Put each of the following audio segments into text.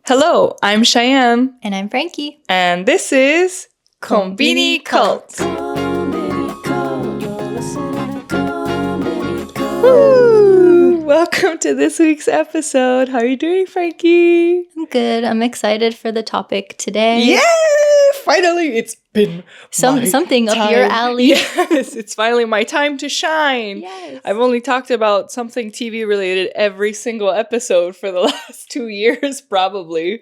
Hello, I'm Cheyenne. And I'm Frankie. And this is Conbini Cult. Woo! Welcome to this week's episode. How are you doing, Frankie? I'm good. I'm excited for the topic today. Yay! Finally, it's been something time. up your alley. Yes, it's finally my time to shine. Yes. I've only talked about something TV related every single episode for the last 2 years, probably.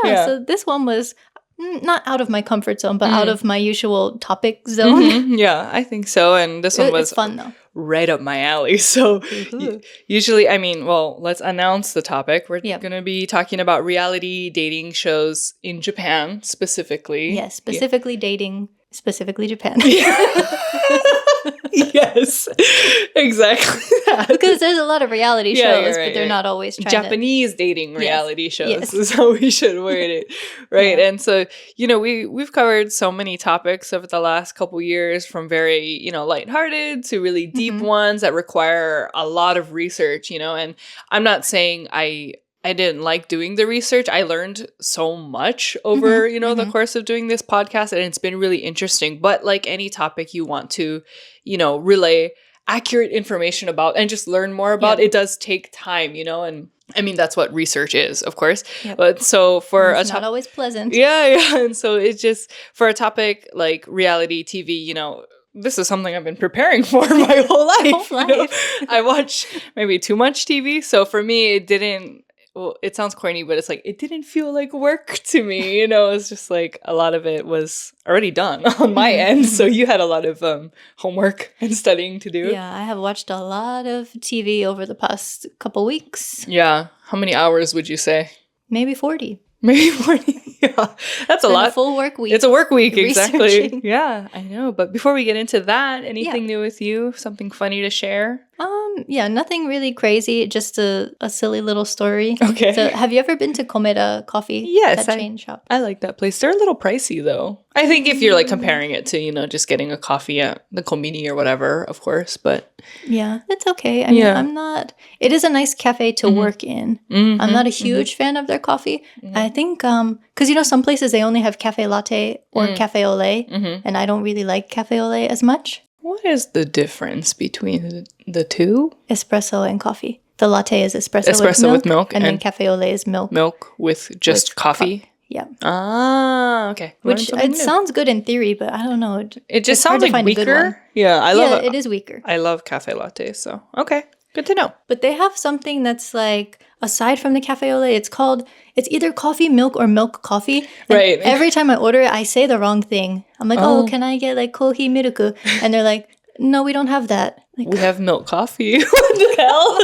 Yeah, so this one was not out of my comfort zone, but out of my usual topic zone. Mm-hmm. Yeah, I think so. And this one was it's fun, though. Right up my alley. So usually, let's announce the topic. We're going to be talking about reality dating shows in Japan, specifically. Yes, specifically dating, specifically Japan. Yes, exactly that. Because there's a lot of reality shows, right, but they're not always trying Japanese dating reality shows yes. is how we should word it, right? Yeah. And so, we've covered so many topics over the last couple years, from very, lighthearted to really deep ones that require a lot of research, and I'm not saying I didn't like doing the research. I learned so much over, the course of doing this podcast, and it's been really interesting. But like any topic you want to, relay accurate information about and just learn more about, it does take time, and I mean, that's what research is, of course. Yep. But so for it's not always pleasant. Yeah. And so it's just for a topic like reality TV, this is something I've been preparing for my whole life. I watch maybe too much TV. So for me, it sounds corny, but it's like, it didn't feel like work to me. It's just like a lot of it was already done on my end. So you had a lot of homework and studying to do. Yeah, I have watched a lot of TV over the past couple weeks. Yeah. How many hours would you say? Maybe 40. Maybe 40. Yeah. That's a lot. A full work week. It's a work week, exactly. Yeah, I know. But before we get into that, anything new with you? Something funny to share? Yeah, nothing really crazy. Just a silly little story. Okay. So have you ever been to Komeda Coffee? Yes. That chain shop. I like that place. They're a little pricey, though. I think if you're like comparing it to, just getting a coffee at the Conbini or whatever, of course, but... Yeah, it's okay. I mean, I'm not... It is a nice cafe to work in. I'm not a huge fan of their coffee. I think, because, some places they only have cafe latte or cafe au lait, and I don't really like cafe au lait as much. What is the difference between the two? Espresso and coffee. The latte is espresso with milk. And then cafe au lait is milk. Milk with just coffee? Yeah. Ah, okay. Which it sounds good in theory, but I don't know. It just sounds like weaker. Yeah, it is weaker. I love cafe latte, so okay. Good to know. But they have something that's like, aside from the cafe au lait, it's either coffee milk or milk coffee. And right. Every time I order it, I say the wrong thing. I'm like, can I get like kohi miruku? And they're like, no, we don't have that. Like, we have milk coffee. What the hell?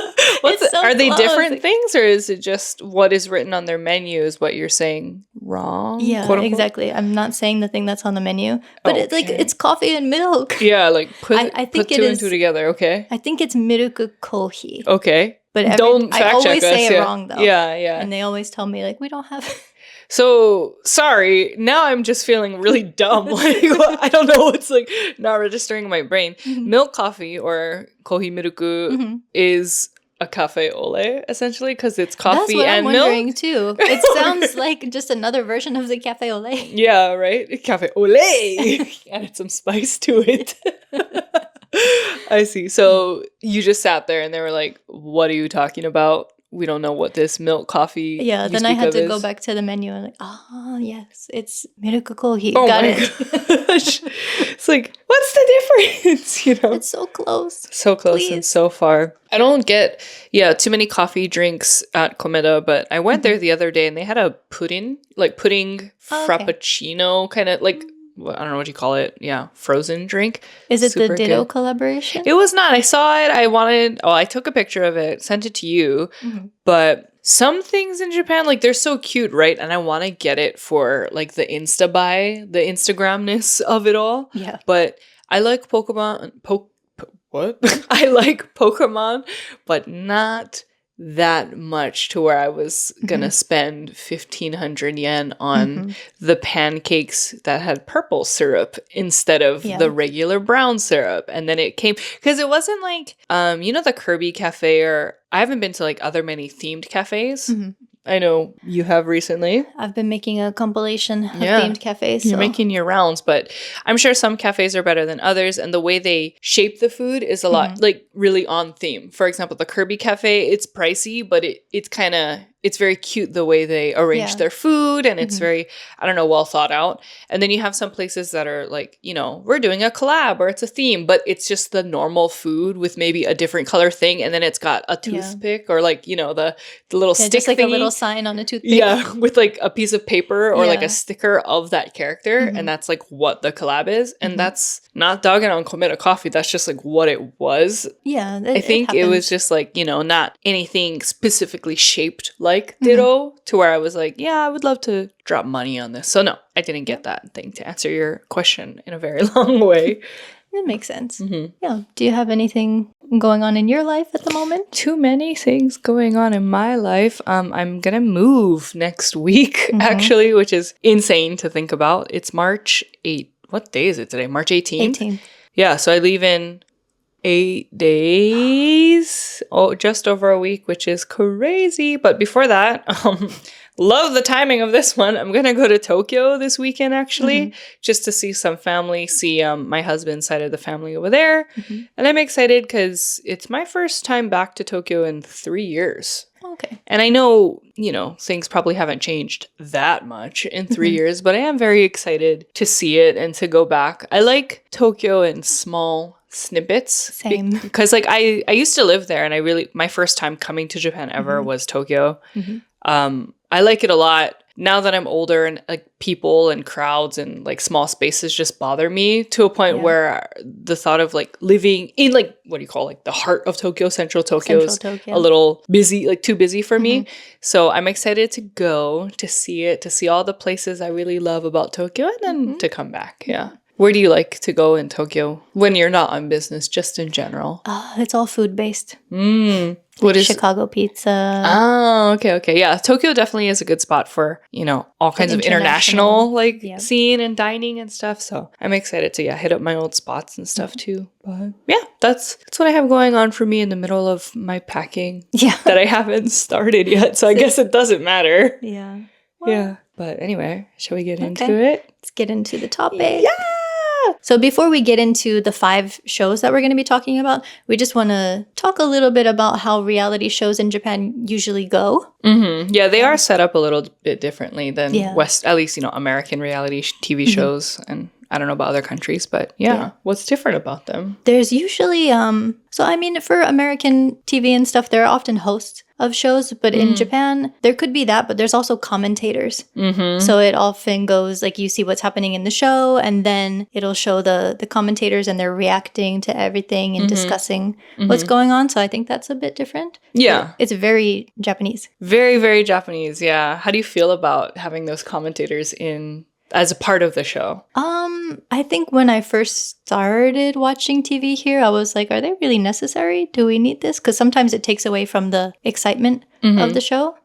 Are they different things, or is it just what is written on their menu is what you're saying wrong? Yeah, exactly. I'm not saying the thing that's on the menu, but it's like, it's coffee and milk. Yeah, like I think put two and two together, okay? I think it's miruku kohi. Okay. But don't fact I always check us, say it wrong, though. Yeah. And they always tell me, like, we don't have it. So, sorry, now I'm just feeling really dumb. Like, I don't know what's like not registering in my brain. Milk coffee or kohi miruku is a cafe au lait, essentially, because it's coffee and milk. That's what I'm wondering, too. It sounds like just another version of the cafe au lait. Yeah, right? Cafe au lait! Added some spice to it. I see. So, you just sat there and they were like, what are you talking about? We don't know what this milk coffee then I had to go back to the menu and like, yes, it's miruku kohi. Oh Got my it. Gosh. It's like, what's the difference? It's so close. So close and so far. I don't get, too many coffee drinks at Komeda, but I went there the other day and they had a pudding frappuccino kind of like, I don't know what you call it. Yeah, frozen drink. Is it the Ditto collaboration? It was not. I saw it. I took a picture of it, sent it to you. But some things in Japan, like, they're so cute, right? And I want to get it for, like, the Insta buy, the Instagramness of it all. Yeah. But I like Pokemon. What? I like Pokemon, but not that much to where I was gonna spend 1,500 yen on the pancakes that had purple syrup instead of the regular brown syrup. And then it came, because it wasn't like, the Kirby Cafe, or I haven't been to like other many themed cafes. I know you have recently. I've been making a compilation of themed cafes. So. You're making your rounds, but I'm sure some cafes are better than others. And the way they shape the food is a lot, like, really on theme. For example, the Kirby Cafe, it's pricey, but it's kind of... It's very cute the way they arrange their food, and it's very, I don't know, well thought out. And then you have some places that are like, you know, we're doing a collab or it's a theme, but it's just the normal food with maybe a different color thing, and then it's got a toothpick or like, you know, the little stick just like thingy. A little sign on a toothpick. Yeah, with like a piece of paper or like a sticker of that character, and that's like what the collab is. And that's not dogging on Kometa Coffee. That's just like what it was. Yeah, I think it was just like, you know, not anything specifically shaped like Ditto, to where I was like, yeah, I would love to drop money on this. So no, I didn't get that thing, to answer your question in a very long way. It makes sense. Yeah. Do you have anything going on in your life at the moment? Too many things going on in my life. I'm gonna move next week, actually, which is insane to think about. It's March 8th. What day is it today? March 18th? 18th. Yeah, so I leave in 8 days, just over a week, which is crazy. But before that, love the timing of this one. I'm gonna go to Tokyo this weekend, actually, just to see some family, see my husband's side of the family over there. And I'm excited because it's my first time back to Tokyo in 3 years. Okay. And I know, you know, things probably haven't changed that much in 3 years, but I am very excited to see it and to go back. I like Tokyo in small snippets. Same. Because like I used to live there, and I really, my first time coming to Japan ever was Tokyo. I like it a lot. Now that I'm older, and like people and crowds and like small spaces just bother me to a point where the thought of like living in like, what do you call, like the heart of Tokyo, central Tokyo is a little busy, like too busy for me. So I'm excited to go to see it, to see all the places I really love about Tokyo, and then to come back. Yeah. Where do you like to go in Tokyo when you're not on business, just in general? It's all food-based. What is Chicago pizza? Oh, okay. Yeah, Tokyo definitely is a good spot for, you know, all kinds of international like scene and dining and stuff. So I'm excited to hit up my old spots and stuff too. But yeah, that's what I have going on for me in the middle of my packing. Yeah, that I haven't started yet. So I guess it doesn't matter. Yeah. Well, yeah. But anyway, shall we get into it? Let's get into the topic. Yeah. So before we get into the 5 shows that we're going to be talking about, we just want to talk a little bit about how reality shows in Japan usually go. Yeah, they are set up a little bit differently than at least, you know, American reality TV shows. And I don't know about other countries, but what's different about them? There's usually, so I mean, for American TV and stuff, there are often hosts of shows, but in Japan, there could be that, but there's also commentators. So it often goes like you see what's happening in the show, and then it'll show the commentators, and they're reacting to everything and discussing what's going on. So I think that's a bit different. Yeah. It's very Japanese. Very, very Japanese, yeah. How do you feel about having those commentators as a part of the show? I think when I first started watching TV here, I was like, are they really necessary? Do we need this? Because sometimes it takes away from the excitement of the show.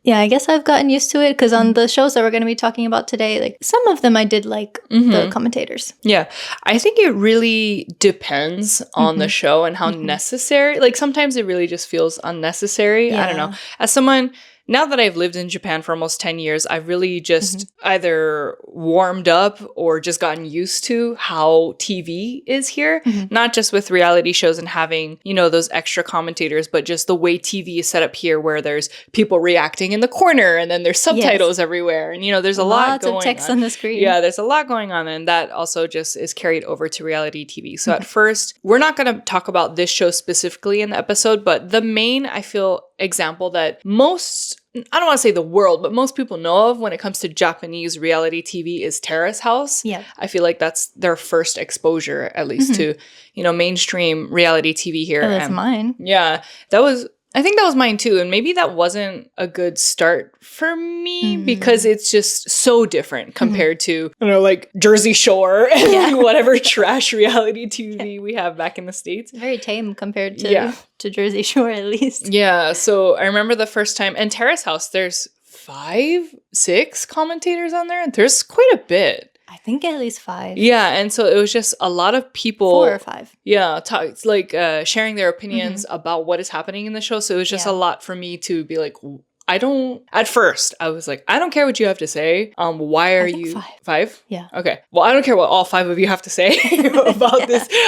Yeah, I guess I've gotten used to it, because on the shows that we're going to be talking about today, like some of them I did like the commentators. Yeah, I think it really depends on the show and how necessary. Like sometimes it really just feels unnecessary. I don't know. As someone... Now that I've lived in Japan for almost 10 years, I've really just either warmed up or just gotten used to how TV is here. Not just with reality shows and having, you know, those extra commentators, but just the way TV is set up here, where there's people reacting in the corner, and then there's subtitles everywhere. And, you know, there's a lot going on. Lots of text on the screen. Yeah, there's a lot going on. And that also just is carried over to reality TV. So at first, we're not going to talk about this show specifically in the episode, but the main, I feel, example that most, I don't want to say the world, but most people know of when it comes to Japanese reality TV is Terrace House. Yeah. I feel like that's their first exposure, at least to, you know, mainstream reality TV here. Oh, that's mine. Yeah. I think that was mine too. And maybe that wasn't a good start for me because it's just so different compared to, I don't know, like Jersey Shore and whatever trash reality TV we have back in the States. Very tame compared to Jersey Shore, at least. Yeah. So I remember the first time, and Terrace House, there's 5, 6 commentators on there. There's quite a bit. I think at least 5. Yeah, and so it was just a lot of people. 4 or 5. Yeah, sharing their opinions about what is happening in the show. So it was just a lot for me to be like, at first I was like, I don't care what you have to say. Why are you five? Yeah. Okay. Well, I don't care what all 5 of you have to say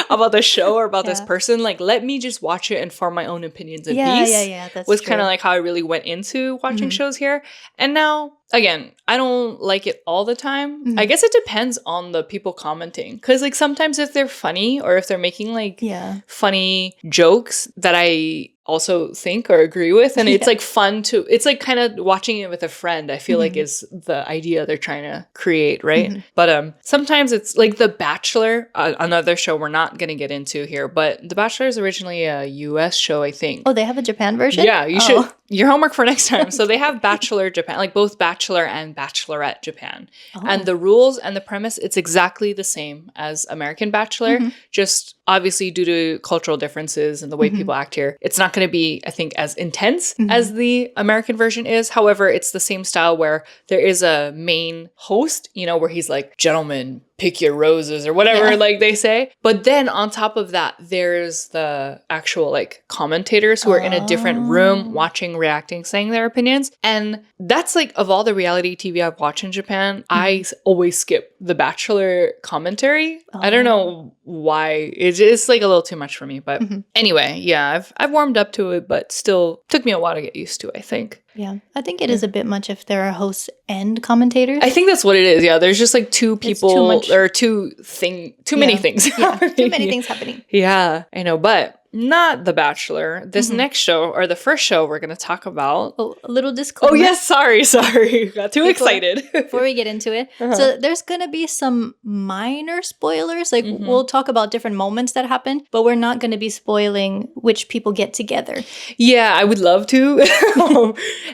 about the show or about this person. Like, let me just watch it and form my own opinions in peace. Yeah. That's was kind of like how I really went into watching shows here. And now, again, I don't like it all the time. I guess it depends on the people commenting. Because, like, sometimes if they're funny or if they're making, like, funny jokes that I also think or agree with, and it's like fun to, it's like kind of watching it with a friend, I feel like is the idea they're trying to create, right? But sometimes it's like The Bachelor, another show we're not going to get into here, but The Bachelor is originally a US show, I think. Oh, they have a Japan version? Yeah, you should, your homework for next time. So they have Bachelor Japan, like both Bachelor and Bachelorette Japan. And the rules and the premise, it's exactly the same as American Bachelor, just obviously due to cultural differences and the way people act here. It's not going to be, I think, as intense as the American version is. However, it's the same style where there is a main host, you know, where he's like, gentlemen, pick your roses or whatever, like they say. But then on top of that, there's the actual like commentators who are in a different room watching, reacting, saying their opinions. And that's like, of all the reality TV I've watched in Japan, I always skip the Bachelor commentary. I don't know why. It's like a little too much for me. But anyway, yeah, I've warmed up to it, but still took me a while to get used to, I think. Yeah, I think it is a bit much if there are hosts and commentators. I think that's what it is. Yeah, there's just like two people or too many things. Yeah, too many things happening. Yeah, I know, but not The Bachelor. This next show, or the first show we're going to talk about. Oh, a little disclaimer. Oh, yes, sorry. Got too excited. Before we get into it. So there's going to be some minor spoilers. Like we'll talk about different moments that happen, but we're not going to be spoiling which people get together. Yeah, I would love to.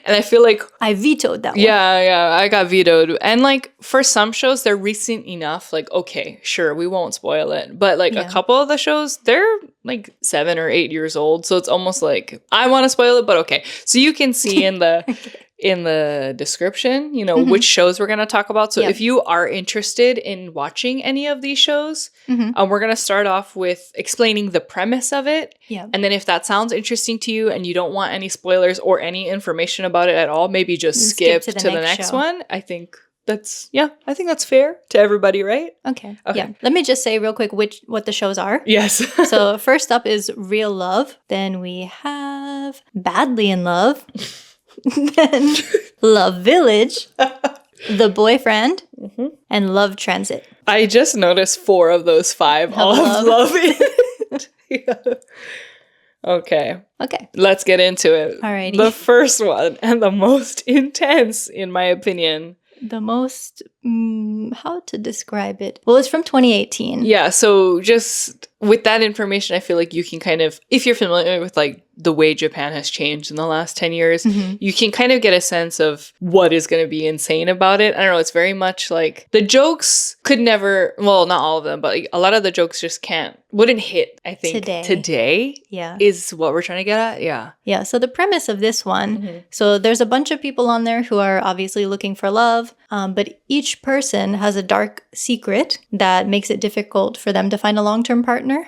And I feel like I vetoed that one. Yeah, I got vetoed. And like for some shows, they're recent enough. Like, okay, sure, we won't spoil it. But like a couple of the shows, they're like 7 or 8 years old. So it's almost like I want to spoil it, but okay. So you can see in the in the description, you know, which shows we're going to talk about. So if you are interested in watching any of these shows, we're going to start off with explaining the premise of it. Yeah. And then if that sounds interesting to you and you don't want any spoilers or any information about it at all, maybe just skip to the next one. I think that's fair to everybody, right? Okay. Yeah. Let me just say real quick what the shows are. Yes. So first up is Real Love. Then we have Badly in Love. Then Love Village, The Boyfriend, and Love Transit. I just noticed 4 of those 5 all have love in it. Okay. Let's get into it. Alrighty. The first one and the most intense, in my opinion. The most, how to describe it? Well, it's from 2018. Yeah, so just with that information, I feel like you can kind of, if you're familiar with like the way Japan has changed in the last 10 years, you can kind of get a sense of what is going to be insane about it. I don't know, it's very much like the jokes could never, well, not all of them, but like a lot of the jokes just wouldn't hit, I think, today. Yeah. Is what we're trying to get at. Yeah, so the premise of this one, so there's a bunch of people on there who are obviously looking for love, but each person has a dark secret that makes it difficult for them to find a long-term partner.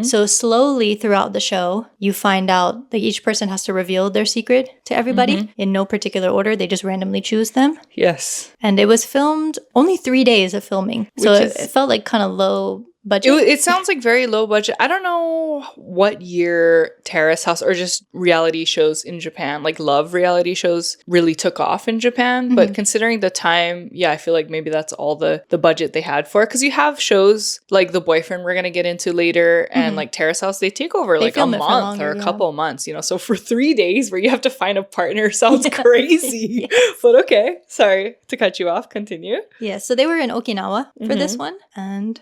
So slowly throughout the show, you find out that each person has to reveal their secret to everybody in no particular order. They just randomly choose them. Yes. And it was filmed only 3 days of filming. So it felt like kind of low budget. It sounds like very low budget. I don't know what year Terrace House or just reality shows in Japan, like love reality shows, really took off in Japan. But considering the time, I feel like maybe that's all the budget they had for it. Because you have shows like The Boyfriend we're going to get into later and like Terrace House, they take over like a month or a couple of months, you know. So for 3 days where you have to find a partner sounds crazy. But okay, sorry to cut you off. Continue. Yeah, so they were in Okinawa for this one. And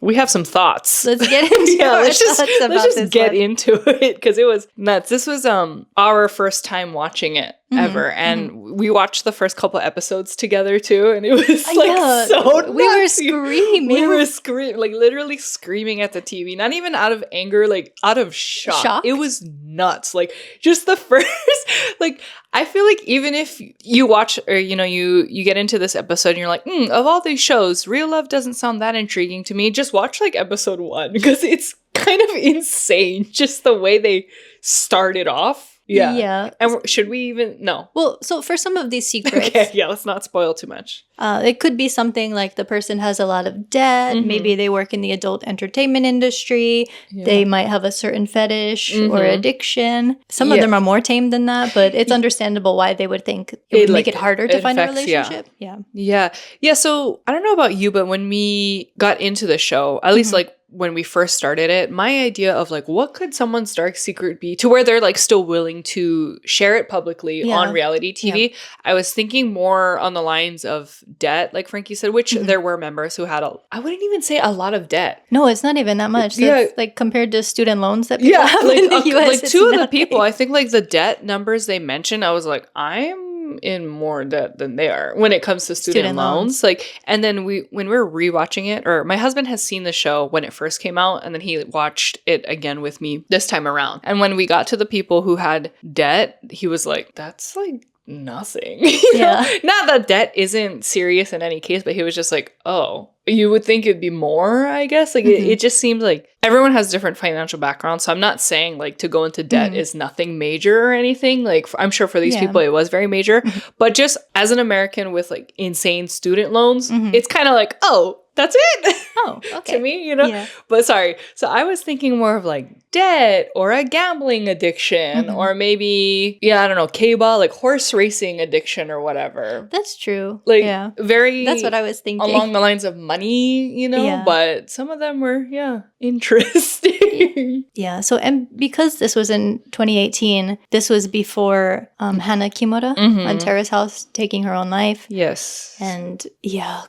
we have some thoughts. Let's get into let's just get into it because it was nuts. This was our first time watching it ever, and we watched the first couple episodes together too, and it was like so nuts. We were screaming. We were screaming, like literally screaming at the TV. Not even out of anger, like out of shock. It was nuts. Like just the first, like I feel like even if you watch or you know you get into this episode and you're like, of all these shows, Real Love doesn't sound that intriguing to me. Just watch like episode 1 because it's kind of insane just the way they started off. Yeah. And should we even? No. Well, so for some of these secrets... Okay, yeah, let's not spoil too much. It could be something like the person has a lot of debt. Maybe they work in the adult entertainment industry. They might have a certain fetish or addiction. Some of them are more tame than that, but it's understandable why they would think it would make it harder to find a relationship. Yeah, so I don't know about you, but when we got into the show, at least like when we first started it, my idea of like what could someone's dark secret be to where they're like still willing to share it publicly on reality TV. I was thinking more on the lines of debt, like Frankie said, which there were members who had I wouldn't even say a lot of debt. No, it's not even that much. So like compared to student loans that people have like, in the US, like two of the people, I think like the debt numbers they mentioned, I was like, I'm in more debt than they are when it comes to student loans. Like, and then when we were rewatching it, or my husband has seen the show when it first came out, and then he watched it again with me this time around. And when we got to the people who had debt, he was like, that's like nothing. You know? Not that debt isn't serious in any case, but he was just like, oh, you would think it'd be more, I guess. Like it just seems like everyone has different financial backgrounds. So I'm not saying like to go into debt is nothing major or anything. Like I'm sure for these people it was very major. But just as an American with like insane student loans, it's kind of like, oh, that's it. Oh, okay. To me, you know? But sorry. So I was thinking more of like debt or a gambling addiction or maybe, I don't know, keiba, like horse racing addiction or whatever. That's true. Like very... That's what I was thinking. Along the lines of money, you know? But some of them were, interesting. So, and because this was in 2018, this was before Hana Kimura on Terrace House taking her own life. Yes. And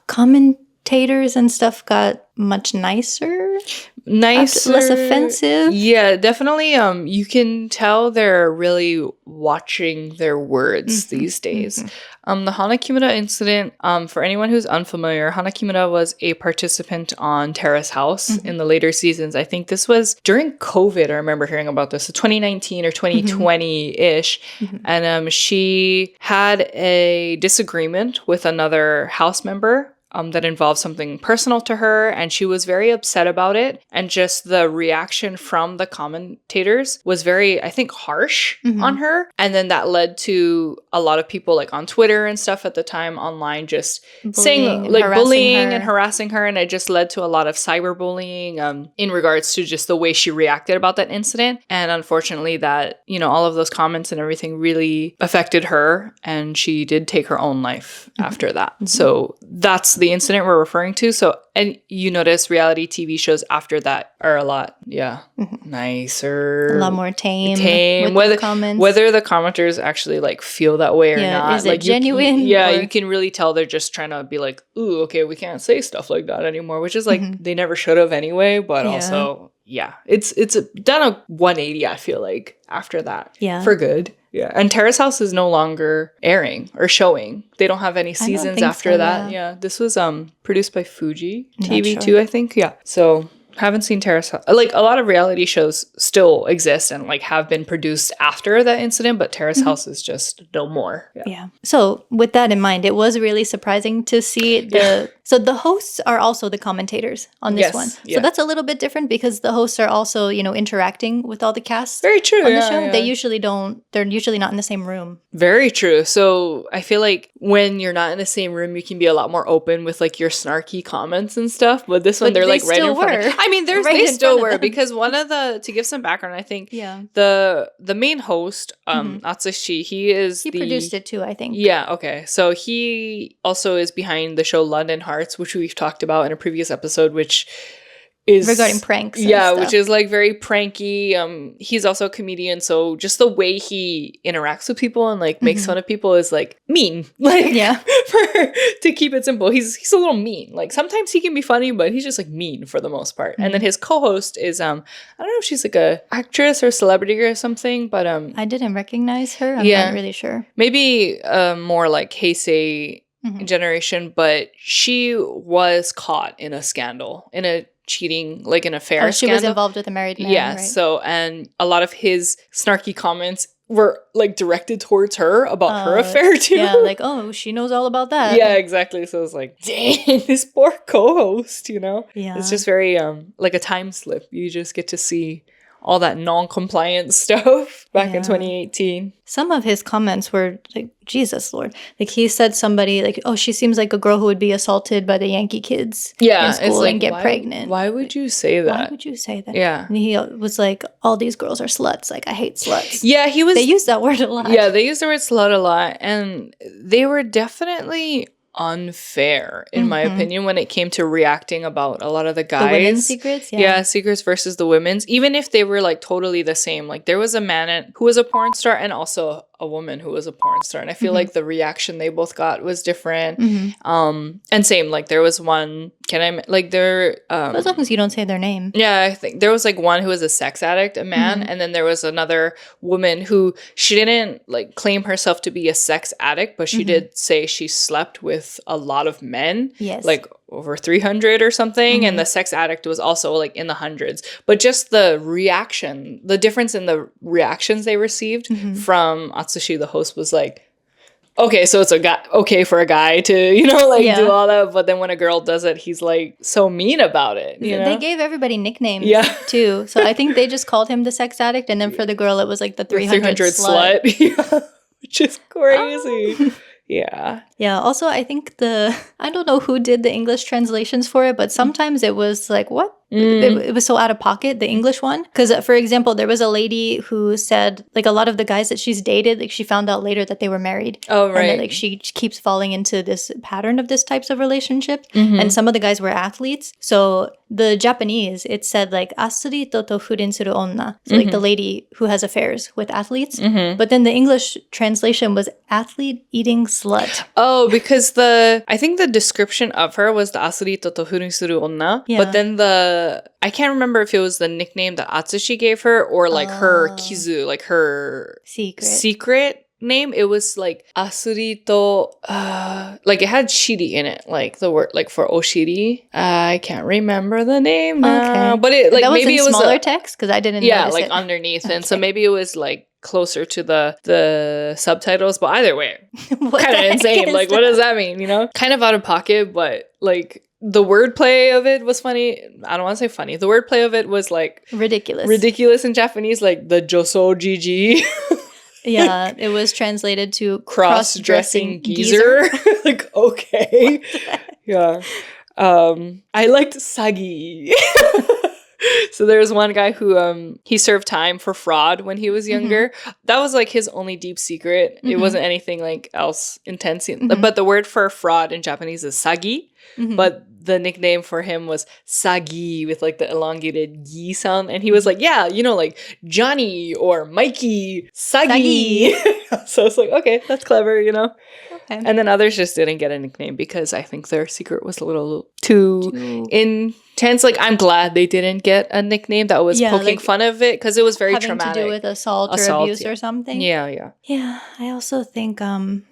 commentators and stuff got much nicer, less offensive. Yeah, definitely. You can tell they're really watching their words these days. The Hana Kimura incident, for anyone who's unfamiliar, Hana Kimura was a participant on Terrace House in the later seasons. I think this was during COVID. I remember hearing about this, so 2019 or 2020-ish. And she had a disagreement with another house member that involved something personal to her, and she was very upset about it. And just the reaction from the commentators was very, I think, harsh on her. And then that led to a lot of people like on Twitter and stuff at the time online just saying like bullying and harassing her. And it just led to a lot of cyberbullying in regards to just the way she reacted about that incident. And unfortunately that, all of those comments and everything really affected her, and she did take her own life after that. So that's the incident we're referring to. So, and you notice reality TV shows after that are a lot, nicer, a lot more tame. Whether the commenters actually like feel that way or not, is it like genuine? You can really tell they're just trying to be like, ooh, okay, we can't say stuff like that anymore, which is like they never should have anyway. But also, it's done a 180. I feel like after that, for good. Yeah, and Terrace House is no longer airing or showing. They don't have any seasons after that. Yeah, this was produced by Fuji TV too, I think. Yeah, so haven't seen Terrace House. Like a lot of reality shows still exist and like have been produced after that incident, but Terrace House is just no more. Yeah. So with that in mind, it was really surprising to see So the hosts are also the commentators on this one. So that's a little bit different because the hosts are also, interacting with all the cast. Very true. On the show. They usually they're usually not in the same room. Very true. So I feel like when you're not in the same room, you can be a lot more open with like your snarky comments and stuff. But this one, they're like right in front of I mean, they still were because one of to give some background, I think the main host, Atsushi, he produced it too, I think. Yeah, okay. So he also is behind the show London Hearts, which we've talked about in a previous episode, which is regarding pranks and stuff. Which is like very pranky. He's also a comedian, so just the way he interacts with people and like makes fun of people is like mean. Like to keep it simple, he's a little mean. Like sometimes he can be funny, but he's just like mean for the most part. And then his co-host is I don't know if she's like a actress or celebrity or something, but I didn't recognize her. I'm not really sure. Maybe more like Heisei generation, but she was caught in a scandal, in a cheating, like an affair she scandal. Was involved with a married man, right? So, and a lot of his snarky comments were like directed towards her about her affair too. Yeah, like, oh, she knows all about that. Yeah, exactly. So it's like, dang, this poor co-host, Yeah. It's just very like a time slip. You just get to see all that non-compliant stuff back in 2018. Some of his comments were like, Jesus Lord. Like he said somebody like, oh, she seems like a girl who would be assaulted by the Yankee kids in school and get pregnant. Why would you say that? Why would you say that? Yeah. And he was like, all these girls are sluts. Like, I hate sluts. Yeah, They use that word a lot. Yeah, they use the word slut a lot. And they were definitely unfair, in my opinion, when it came to reacting about a lot of the guys. The women's secrets? Yeah, secrets versus the women's. Even if they were like totally the same. Like there was a man who was a porn star and also a woman who was a porn star. And I feel like the reaction they both got was different. And same, like there was one, as long as you don't say their name. Yeah, I think there was like one who was a sex addict, a man, and then there was another woman who she didn't like claim herself to be a sex addict, but she did say she slept with a lot of men. Yes. Like over 300 or something, and the sex addict was also like in the hundreds. But just the reaction, the difference in the reactions they received from Atsushi, the host, was like, okay, so it's okay for a guy to, do all that. But then when a girl does it, he's like so mean about it. You know? They gave everybody nicknames too. So I think they just called him the sex addict. And then for the girl, it was like the 300 slut. Yeah, which is crazy. Yeah. Yeah. Also, I think I don't know who did the English translations for it, but sometimes it was like, what? It was so out of pocket, the English one. Because, for example, there was a lady who said, like, a lot of the guys that she's dated, like, she found out later that they were married. Oh, right. And then, like, she keeps falling into this pattern of this types of relationship. And some of the guys were athletes. So the Japanese, it said, like, asurito to furin suru onna. So, like, the lady who has affairs with athletes. But then the English translation was athlete eating slut. Oh, because I think the description of her was the asurito to furin suru onna. Yeah. But then I can't remember if it was the nickname that Atsushi gave her or like her kizu, like her secret name. It was like asurito, like it had shiri in it, like the word like for oshiri. I can't remember the name now, but it like that maybe was in it was smaller text because I didn't notice like it. underneath, and so maybe it was like closer to the subtitles, but either way, kind of insane. Like, what does that mean? Kind of out of pocket, but like the wordplay of it was funny. I don't want to say funny. The wordplay of it was like ridiculous in Japanese, like the joso jiji. Yeah, it was translated to cross-dressing geezer. Like, okay. Yeah. I liked sagi. So there's one guy who he served time for fraud when he was younger. That was like his only deep secret. It wasn't anything like else intense. But the word for fraud in Japanese is sagi. But the nickname for him was Sagi with like the elongated gi sound. And he was like, yeah, like Johnny or Mikey, Sagi. So it's like, okay, that's clever, Okay. And then others just didn't get a nickname because I think their secret was a little too intense. Like, I'm glad they didn't get a nickname that was poking fun of it because it was very traumatic. Having to do with assault or abuse or something. Yeah. Yeah, I also think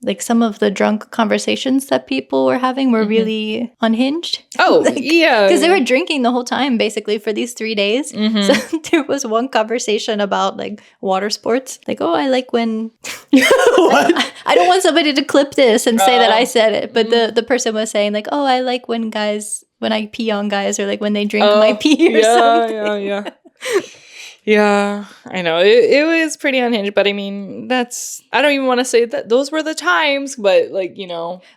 like some of the drunk conversations that people were having were really unhinged. Oh, yeah. Because they were drinking the whole time, basically, for these 3 days. So there was one conversation about, like, water sports. Like, oh, I like when... I don't want somebody to clip this and say that I said it. But the person was saying, like, oh, I like when I pee on guys or, like, when they drink my pee or something. Yeah. Yeah, I know. It was pretty unhinged, but I mean, I don't even want to say that those were the times, but like,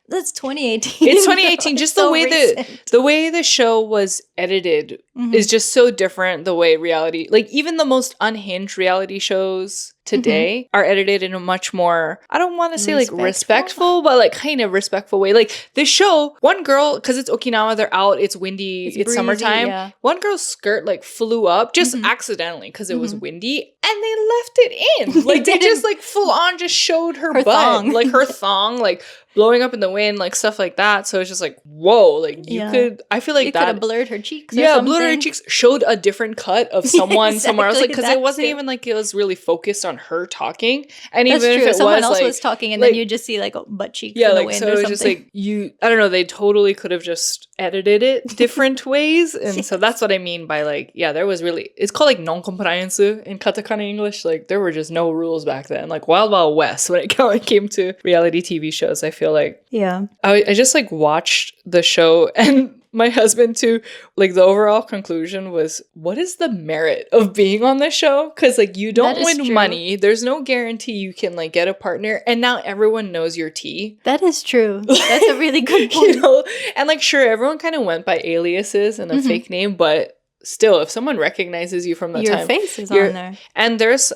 That's 2018. It's 2018. Just the way the show was edited is just so different. The way reality, like even the most unhinged reality shows today are edited in a much more, I don't want to say like respectful, but like kind of respectful way. Like this show, one girl, because it's Okinawa, they're out, it's windy, it's breezy, summertime. Yeah. One girl's skirt like flew up just accidentally because it was windy, and they left it in. Like they just like full on just showed her butt, thong. like her thong, like blowing up in the wind, like stuff like that. So it's just like, whoa, like you could, I feel like you that could have blurred her cheeks. Yeah, blurred her cheeks, showed a different cut of someone somewhere else, like because it wasn't even like it was really focused on her talking. And that's even true. if it someone was else like, was talking, and then you just see like butt cheeks. Yeah, in the like wind so or it was something. just like I don't know. They totally could have just edited it different ways, and so that's what I mean by like, yeah, there was really. It's called like non compliance in katakana English. Like there were just no rules back then, like Wild Wild West when it came to reality TV shows. I feel like yeah. I just like watched the show, and my husband too, like the overall conclusion was, what is the merit of being on this show? Because like you don't win money. There's no guarantee you can like get a partner, and now everyone knows your tea. That is true. That's a really good point. You know? And like sure, everyone kind of went by aliases and a fake name, but still, if someone recognizes you from the your time, face is on there. And there's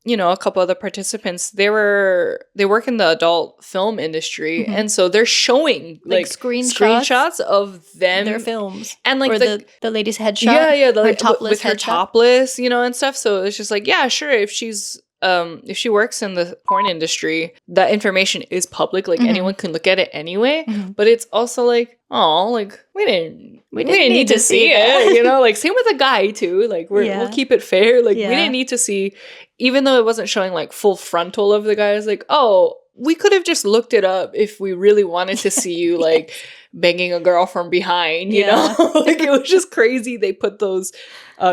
you know, a couple other participants, they work in the adult film industry, and so they're showing like screenshots of them, their films, and like or the lady's headshot, her topless with her topless, you know, and stuff. So it's just like, yeah, sure, if she works in the porn industry, that information is public, like anyone can look at it anyway. But it's also like, oh, like we didn't need to see it, you know, like same with a guy too, like we'll keep it fair, like we didn't need to see, even though it wasn't showing like full frontal of the guys, like, oh, we could have just looked it up if we really wanted to see you like banging a girl from behind, you know. Like it was just crazy they put those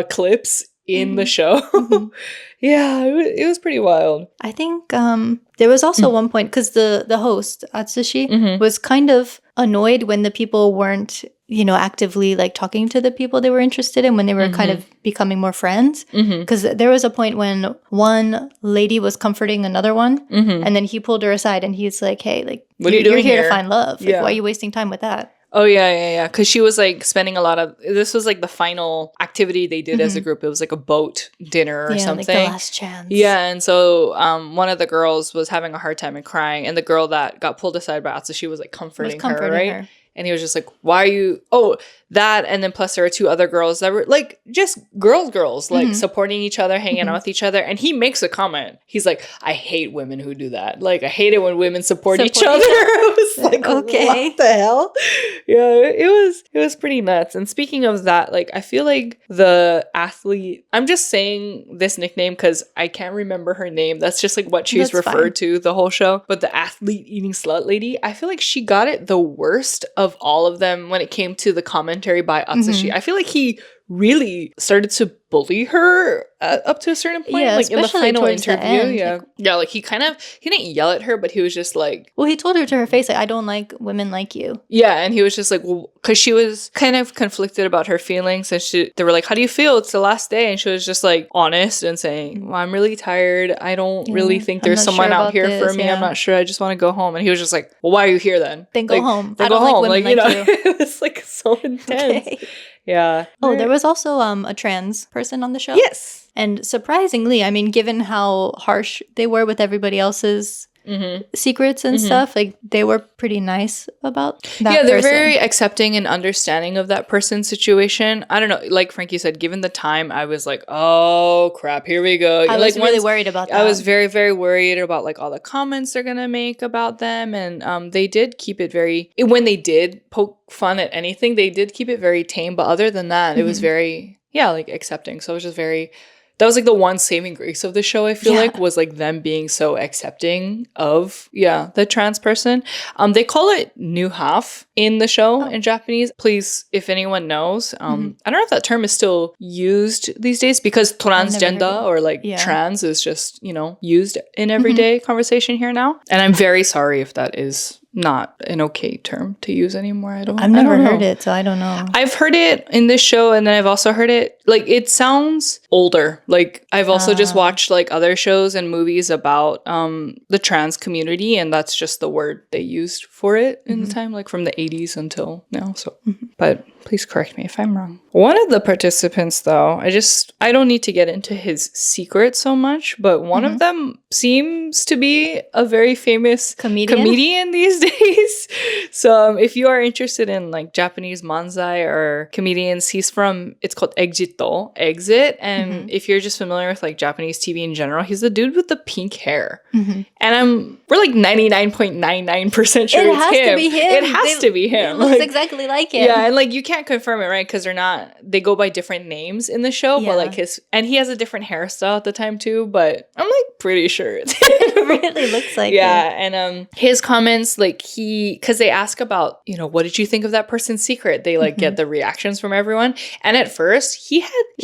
clips in the show. Yeah, it was pretty wild. I think there was also one point, because the host, Atsushi, was kind of annoyed when the people weren't, you know, actively like talking to the people they were interested in, when they were kind of becoming more friends. Because there was a point when one lady was comforting another one, and then he pulled her aside and he's like, hey, like, what are you doing here? Here To find love. Like, why are you wasting time with that? Oh, yeah. Because she was like spending a lot of, this was like the final activity they did as a group. It was like a boat dinner or something. Like the last chance. Yeah. And so one of the girls was having a hard time and crying. And the girl that got pulled aside by Atsushi was like comforting her, right? And he was just like, why are you, that. And then plus there were two other girls that were like just girls, like supporting each other, hanging out with each other. And he makes a comment. He's like, I hate women who do that. Like, I hate it when women support each other. I was like, okay, what the hell? Yeah, it was pretty nuts. And speaking of that, like, I feel like the athlete, I'm just saying this nickname because I can't remember her name. That's just like what she's referred to the whole show. But the athlete eating slut lady, I feel like she got it the worst of all of them when it came to the commentary by Atsushi. I feel like he really started to bully her up to a certain point, like in the final interview. Like he didn't yell at her, but he was just like, well, he told her to her face, like, I don't like women like you. Yeah, and he was just like, well, because she was kind of conflicted about her feelings, and they were like, how do you feel? It's the last day. And she was just like honest and saying, well, I'm really tired. I don't really think there's someone out here for me. I'm not sure. I just want to go home. And he was just like, well, why are you here then? Then go home. Then I don't like women like you. It was like so intense. Okay. Yeah. Oh, there was also a trans person on the show. Yes. And surprisingly, I mean, given how harsh they were with everybody else's secrets and stuff, like they were pretty nice about that. Yeah, they're very accepting and understanding of that person's situation. I don't know, like Frankie said, given the time, I was like, oh crap, here we go. I was really worried about that. I was very, very worried about like all the comments they're gonna make about them, and they did keep it very, when they did poke fun at anything, they did keep it very tame, but other than that, it was very, like accepting. So it was just very, that was like the one saving grace of the show, I feel like, was like them being so accepting of, the trans person. They call it new half in the show in Japanese. Please, if anyone knows, I don't know if that term is still used these days, because transgender or like trans is just, used in everyday conversation here now. And I'm very sorry if that is not an okay term to use anymore. I've never heard it, so I don't know. I've heard it in this show, and then I've also heard it, like, it sounds older. Like, I've also just watched like other shows and movies about the trans community, and that's just the word they used for it in the time, like from the 80s until now. So but please correct me if I'm wrong. One of the participants, though, I don't need to get into his secret so much, but one of them seems to be a very famous comedian these days. So if you are interested in like Japanese manzai or comedians, it's called Exit. And if you're just familiar with like Japanese TV in general, he's the dude with the pink hair. And we're like 99.99% sure it's him. To be him. It has to be him. It looks exactly like him. Yeah, and like you can't confirm it, right? Because they go by different names in the show, but like he has a different hairstyle at the time too, but I'm like pretty sure it really looks like it. And his comments, like because they ask about, what did you think of that person's secret? They like get the reactions from everyone. And at first he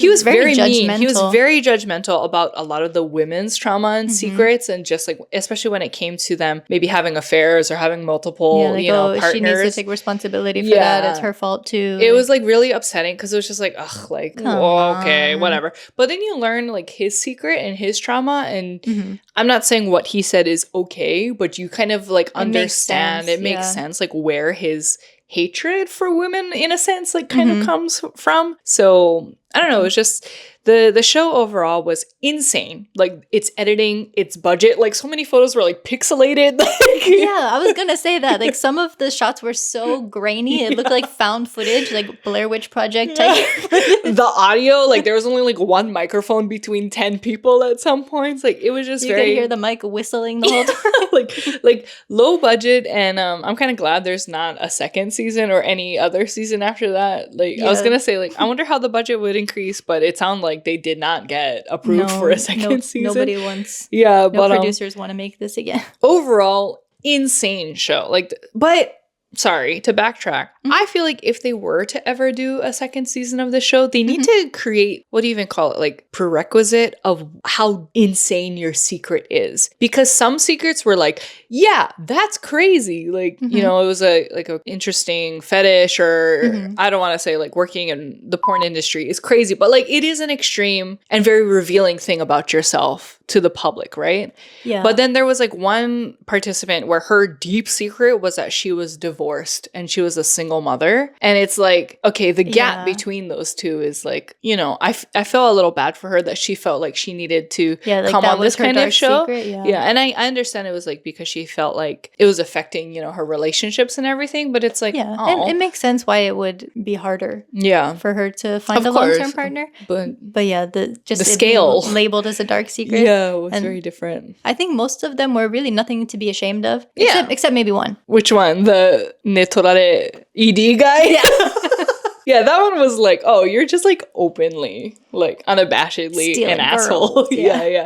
was very mean. He was very judgmental about a lot of the women's trauma and secrets, and just like, especially when it came to them maybe having affairs or having multiple, partners. She needs to take responsibility for that. It's her fault too. It was like really upsetting because it was just like, ugh, like, okay, whatever. But then you learn like his secret and his trauma, and I'm not saying what he said is okay, but you kind of like understand. It makes sense, like where his hatred for women in a sense like kind of comes from. So I don't know, it's just the show overall was insane. Like its editing, its budget, like so many photos were like pixelated. Yeah, I was gonna say that. Like some of the shots were so grainy. It looked like found footage, like Blair Witch Project type. The audio, like there was only like one microphone between 10 people at some points. Like it was just you could hear the mic whistling the whole time. like low budget, and I'm kind of glad there's not a second season or any other season after that. Like I was gonna say, like I wonder how the budget would increase, but it sounded like they did not get approved for a second season. Nobody wants. Yeah, but producers want to make this again. Overall, insane show. Like, but sorry to backtrack. I feel like if they were to ever do a second season of the show, they need to create, what do you even call it? Like prerequisite of how insane your secret is. Because some secrets were like, yeah, that's crazy. Like, it was a interesting fetish, or I don't want to say like working in the porn industry is crazy, but like it is an extreme and very revealing thing about yourself to the public, right? Yeah. But then there was like one participant where her deep secret was that she was divorced and she was a single mother. And it's like, okay, the gap between those two is like, I felt a little bad for her that she felt like she needed to come on this kind of show. Secret, and I understand it was like because she felt like it was affecting, her relationships and everything, but it's like, it makes sense why it would be harder for her to find a long-term partner. But yeah, the scale labeled as a dark secret. Yeah, it was very different. I think most of them were really nothing to be ashamed of. Except maybe one. Which one? The netorare ED guy? Yeah. Yeah, that one was like, oh, you're just like openly, like unabashedly stealing an asshole. girls.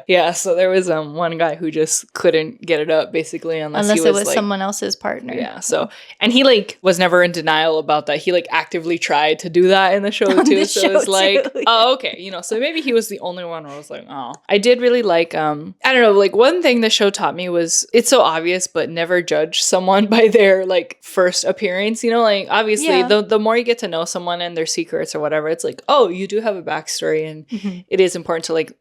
Yeah. So there was one guy who just couldn't get it up basically unless he was it was like, someone else's partner. Yeah. So, and he like was never in denial about that. He like actively tried to do that in the show too. So it was like, oh, okay, so maybe he was the only one where I was like, oh, I did really like, I don't know, like one thing the show taught me was it's so obvious, but never judge someone by their like first appearance. Like obviously the more you get to know someone and their secrets or whatever, it's like, oh, you do have a backstory, and it is important to like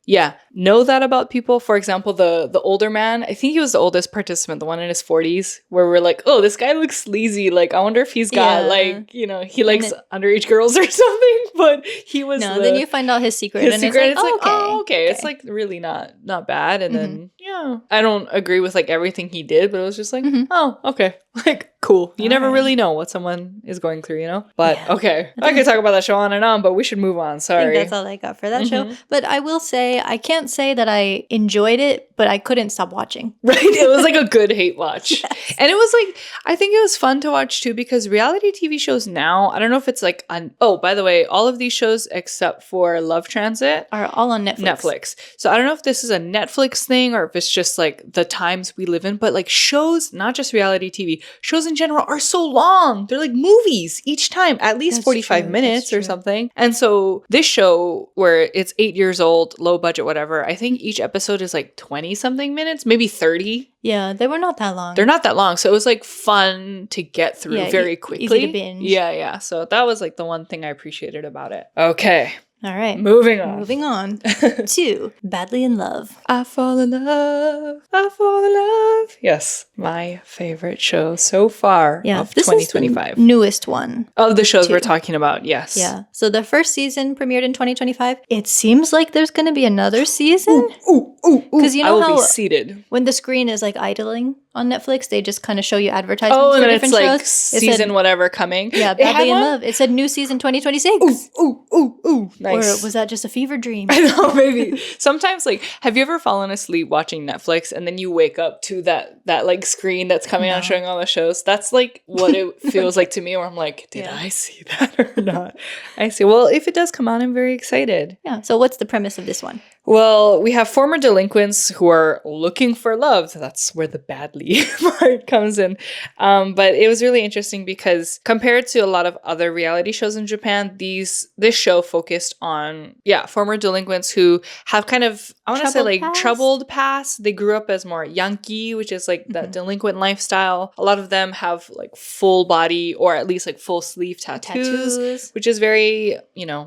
know that about people. For example, the older man, I think he was the oldest participant, the one in his 40s, where we're like, oh, this guy looks sleazy, like I wonder if he's got like he likes underage girls or something. But he was then you find out his secret, and it's like, oh, okay, it's like really not bad. And then I don't agree with like everything he did, but it was just like, oh, okay, like cool. You never really know what someone is going through, but okay, I could talk about that show on and on, but we should move on. Sorry. I think that's all I got for that show. But I will say, I can't say that I enjoyed it, but I couldn't stop watching. Right? It was like a good hate watch. Yes. And it was like, I think it was fun to watch too, because reality TV shows now, I don't know if it's like oh, by the way, all of these shows except for Love Transit are all on Netflix. So I don't know if this is a Netflix thing or if it's just like the times we live in, but like shows, not just reality TV, shows in general are so long. They're like movies each time, at least 45 minutes or something. And so this show, where it's 8 years old, low budget, whatever, I think each episode is like 20 something minutes, maybe 30. Yeah, they were not that long. They're not that long. So it was like fun to get through very quickly. Easy to binge. Yeah. So that was like the one thing I appreciated about it. Okay. All right. Moving on to Badly in Love. I fall in love. Yes. My favorite show so far of this 2025. Is the newest one. Of the shows we're talking about, yes. Yeah. So the first season premiered in 2025. It seems like there's going to be another season. Ooh. Because you know I will how be seated. When the screen is like idling, on Netflix. They just kind of show you advertisements and for then different it's like shows. season whatever coming. Yeah, Badly in Love. It said new season 2026. Ooh, nice. Or was that just a fever dream? I know, maybe. Sometimes, like, have you ever fallen asleep watching Netflix and then you wake up to that like screen that's coming on showing all the shows? That's like what it feels like to me, where I'm like, did I see that or not? I see. Well, if it does come on, I'm very excited. Yeah. So what's the premise of this one? Well, we have former delinquents who are looking for love. So that's where the badly part comes in. But it was really interesting because compared to a lot of other reality shows in Japan, this show focused on, former delinquents who have kind of, I want to say like troubled past. They grew up as more yanki, which is like that delinquent lifestyle. A lot of them have like full body or at least like full sleeve tattoos. Which is very,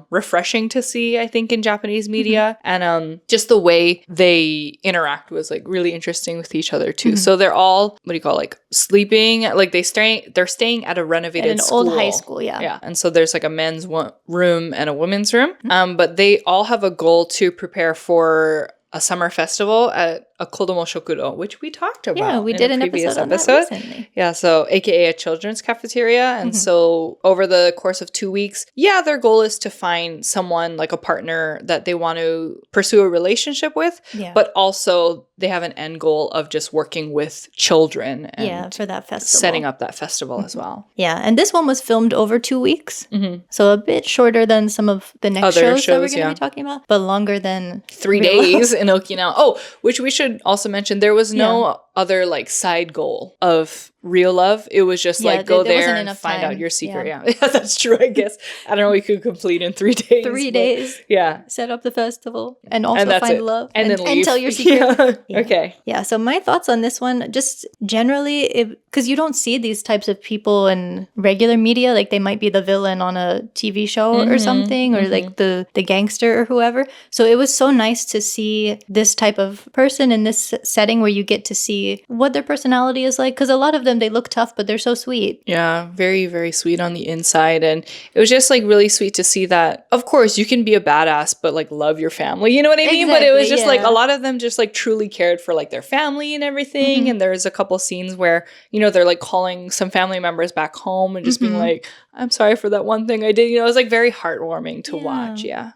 refreshing to see, I think, in Japanese media. And just the way they interact was like really interesting with each other too. So they're all, like sleeping, like they're staying at a renovated school. Old high school, Yeah. And so there's like a men's room and a women's room. But they all have a goal to prepare for a summer festival at a kodomo shokuro, which we talked about. Yeah, we did an episode on that recently. Yeah, so aka a children's cafeteria. And so over the course of 2 weeks, their goal is to find someone, like a partner that they want to pursue a relationship with. Yeah. But also they have an end goal of just working with children and for that festival. Setting up that festival as well. Yeah, and this one was filmed over 2 weeks. So a bit shorter than some of the next shows that we're going to be talking about, but longer than 3 days in Okinawa. Oh, which we should also mention, there was no other like side goal of real love. It was just like go there and find out your secret. Yeah, that's true, I guess. I don't know, we could complete in 3 days. 3 days. Yeah. Set up the festival and also find love and then leave. And tell your secret. Okay. Yeah, so my thoughts on this one, just generally, because you don't see these types of people in regular media, like they might be the villain on a TV show or something, or like the gangster or whoever. So it was so nice to see this type of person in this setting where you get to see what their personality is like, because a lot of them, they look tough, but they're so sweet. Yeah, very, very sweet on the inside. And it was just like really sweet to see that, of course, you can be a badass, but like love your family. You know what I mean? But it was just like a lot of them just like truly cared for like their family and everything. And there's a couple scenes where, they're like calling some family members back home and just being like, I'm sorry for that one thing I did. It was like very heartwarming to watch. Yeah.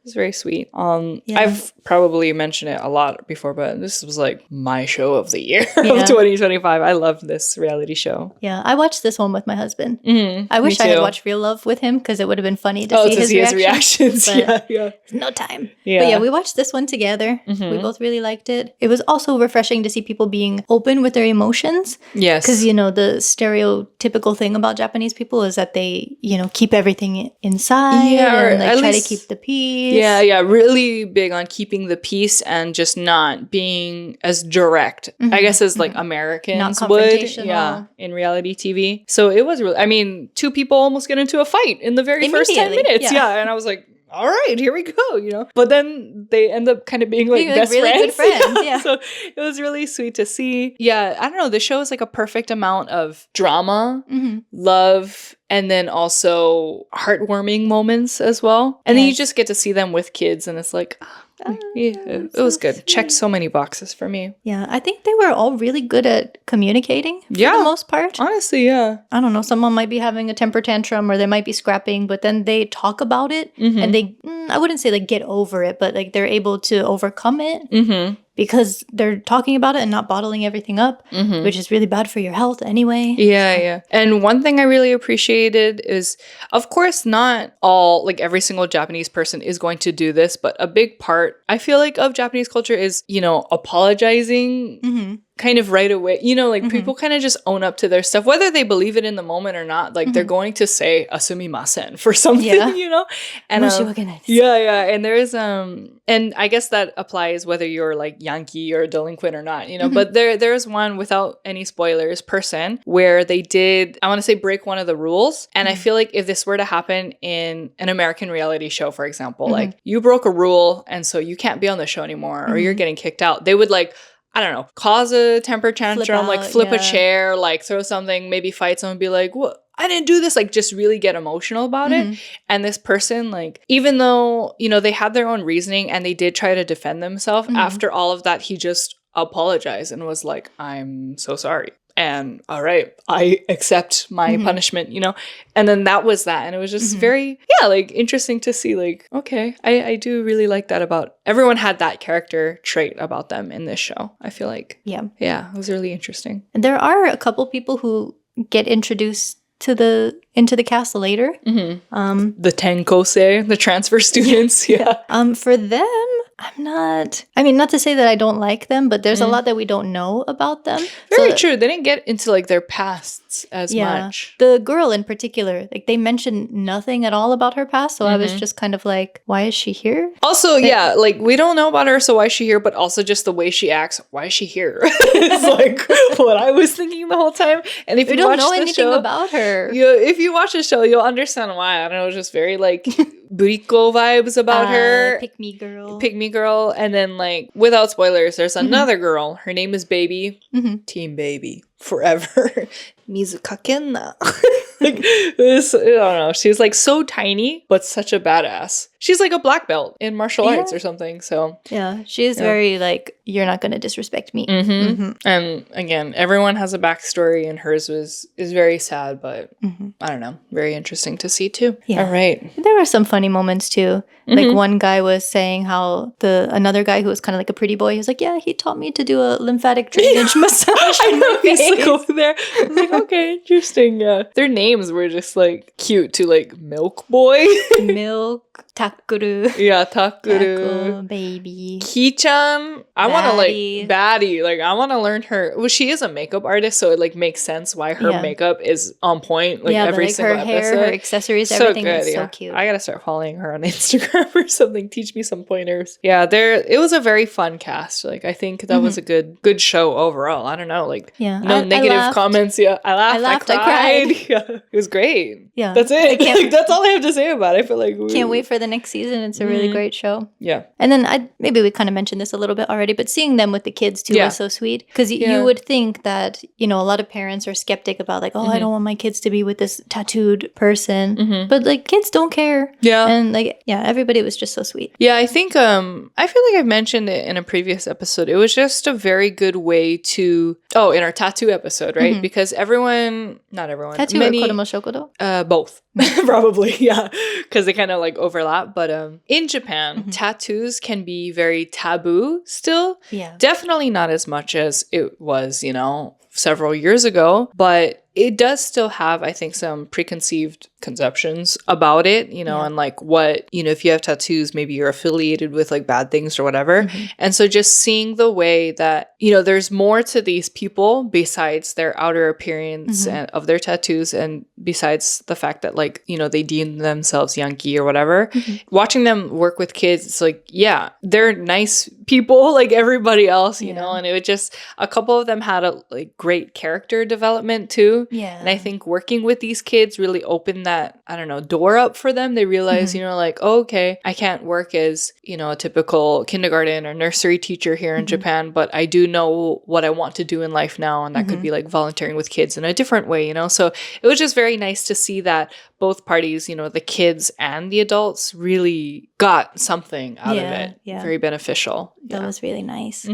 It's very sweet. I've probably mentioned it a lot before, but this was like my show of the year of 2025. I love this reality show. Yeah, I watched this one with my husband. I wish I had watched Real Love with him, because it would have been funny to see his reactions. Yeah. No time. Yeah. But yeah, we watched this one together. We both really liked it. It was also refreshing to see people being open with their emotions. Yes. Because, the stereotypical thing about Japanese people is that they, keep everything inside and like try to keep the peace. Yeah, really big on keeping the peace and just not being as direct, I guess, as like Americans would, in reality TV. So it was really, 2 people almost get into a fight in the very first 10 minutes. Yeah, and I was like, all right, here we go, But then they end up kind of being like best really friends. Good friends. Yeah. So it was really sweet to see. Yeah, I don't know. The show is like a perfect amount of drama, love, and then also heartwarming moments as well. And then you just get to see them with kids, and it's like, it was good. Checked so many boxes for me. Yeah, I think they were all really good at communicating for the most part. Honestly, yeah. I don't know, someone might be having a temper tantrum or they might be scrapping, but then they talk about it and they, I wouldn't say like get over it, but like they're able to overcome it. Because they're talking about it and not bottling everything up, which is really bad for your health anyway. Yeah. And one thing I really appreciated is, of course, not all, like every single Japanese person is going to do this, but a big part, I feel like, of Japanese culture is, apologizing kind of right away. People kind of just own up to their stuff, whether they believe it in the moment or not. Like they're going to say asumimasen for something, And and there is and I guess that applies whether you're like Yankee or a delinquent or not, But there's one, without any spoilers, person where they did, I want to say, break one of the rules. And I feel like if this were to happen in an American reality show, for example, like you broke a rule and so you can't be on the show anymore or you're getting kicked out, they would like, I don't know, cause a temper tantrum, flip a chair, like throw something, maybe fight someone, be like, what? I didn't do this, like just really get emotional about it. And this person, like, even though, they had their own reasoning and they did try to defend themselves, after all of that, he just apologized and was like, I'm so sorry. And all right, I accept my punishment, you know? And then that was that. And it was just very, like interesting to see, like, okay, I do really like that about everyone had that character trait about them in this show. I feel like. Yeah, it was really interesting. And there are a couple people who get introduced into the cast later. The tenkousei, the transfer students. For them, not to say that I don't like them, but there's a lot that we don't know about them. Very true. They didn't get into like their pasts as much. The girl in particular, like they mentioned nothing at all about her past, so I was just kind of like, why is she here? Also, like we don't know about her, so why is she here? But also just the way she acts, why is she here? It's like what I was thinking the whole time. And if we don't know anything about her. If you watch the show, you'll understand why. I don't know, it was just very like burikko vibes about her. Pick me girl. And then like without spoilers, there's another girl. Her name is Baby. Team Baby. Forever. Mizukakenna. Like this, I don't know. She's like so tiny, but such a badass. She's like a black belt in martial arts or something. So she's very like, you're not gonna disrespect me. And again, everyone has a backstory, and hers is very sad, but I don't know, very interesting to see too. All right. There were some funny moments too. Like one guy was saying how another guy who was kind of like a pretty boy, he was like, yeah, he taught me to do a lymphatic drainage massage. I know, he's like over there. I'm like, okay, interesting. Their names were just like cute too, like Milk Boy. Milk, Takuru. Yeah, Takuru. Baby. Ki-chan. I want to like baddie. Like I want to learn her. Well, she is a makeup artist, so it like makes sense why her makeup is on point. Like every single her hair, episode. Her accessories, everything is so cute. I gotta start following her on Instagram or something. Teach me some pointers. Yeah, it was a very fun cast. Like I think that was a good show overall. I don't know, like no negative comments. Yeah, I laughed. I cried. Yeah, it was great. Yeah, that's it. Like, that's all I have to say about it. I feel like can't wait for the next season. It's a really great show. Yeah, and then maybe we kind of mentioned this a little bit already, but seeing them with the kids too was so sweet, because you would think that a lot of parents are skeptic about like, I don't want my kids to be with this tattooed person, but like kids don't care. And like everybody was just so sweet. I think I feel like I've mentioned it in a previous episode. It was just a very good way to in our tattoo episode, right? Because not everyone, tattoo or kodomo shokodo? Both. Probably, because they kind of like overlap. But in Japan, tattoos can be very taboo still. Definitely not as much as it was, several years ago, but it does still have, I think, some preconceived conceptions about it, and like what, if you have tattoos, maybe you're affiliated with like bad things or whatever. And so just seeing the way that, there's more to these people besides their outer appearance and of their tattoos, and besides the fact that like, they deem themselves Yankee or whatever, watching them work with kids, it's like, they're nice people like everybody else, and it would just, a couple of them had a like great character development too. And I think working with these kids really opened that, I don't know, door up for them. They realize, like, okay, I can't work as, a typical kindergarten or nursery teacher here in Japan, but I do know what I want to do in life now. And that could be like volunteering with kids in a different way, So it was just very nice to see that both parties, the kids and the adults really got something out of it. Very beneficial. That was really nice.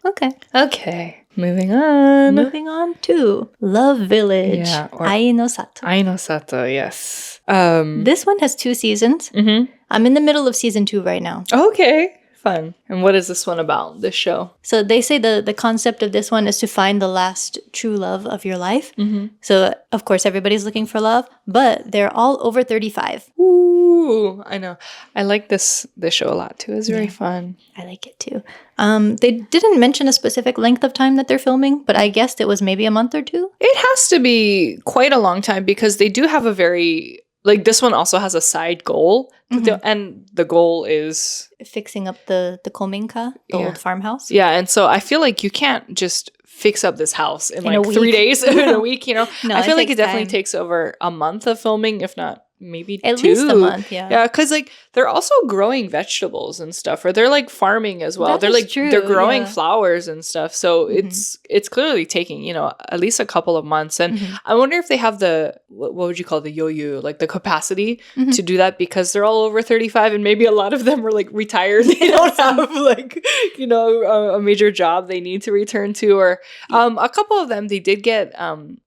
Okay. Moving on to Love Village. Ai no Sato. Ai no Sato, yes. This one has 2 seasons. I'm in the middle of season 2 right now. Okay. Fun. And what is this one about, this show? So they say the concept of this one is to find the last true love of your life. So, of course, everybody's looking for love, but they're all over 35. Ooh, I know. I like this show a lot, too. It's very fun. I like it, too. They didn't mention a specific length of time that they're filming, but I guessed it was maybe a month or 2. It has to be quite a long time, because they do have a very... Like, this one also has a side goal, and the goal is... fixing up the kominka, the old farmhouse. Yeah, and so I feel like you can't just fix up this house in like 3 days, in a week, No, I feel like it definitely takes over a month of filming, if not maybe at 2. least a month. Yeah, because like they're also growing vegetables and stuff, or they're like farming as well. They're like true, they're growing flowers and stuff. So it's clearly taking at least a couple of months. And I wonder if they have the what would you call the yoyu, like the capacity to do that, because they're all over 35 and maybe a lot of them are like retired. They don't have like a major job they need to return to, or a couple of them they did get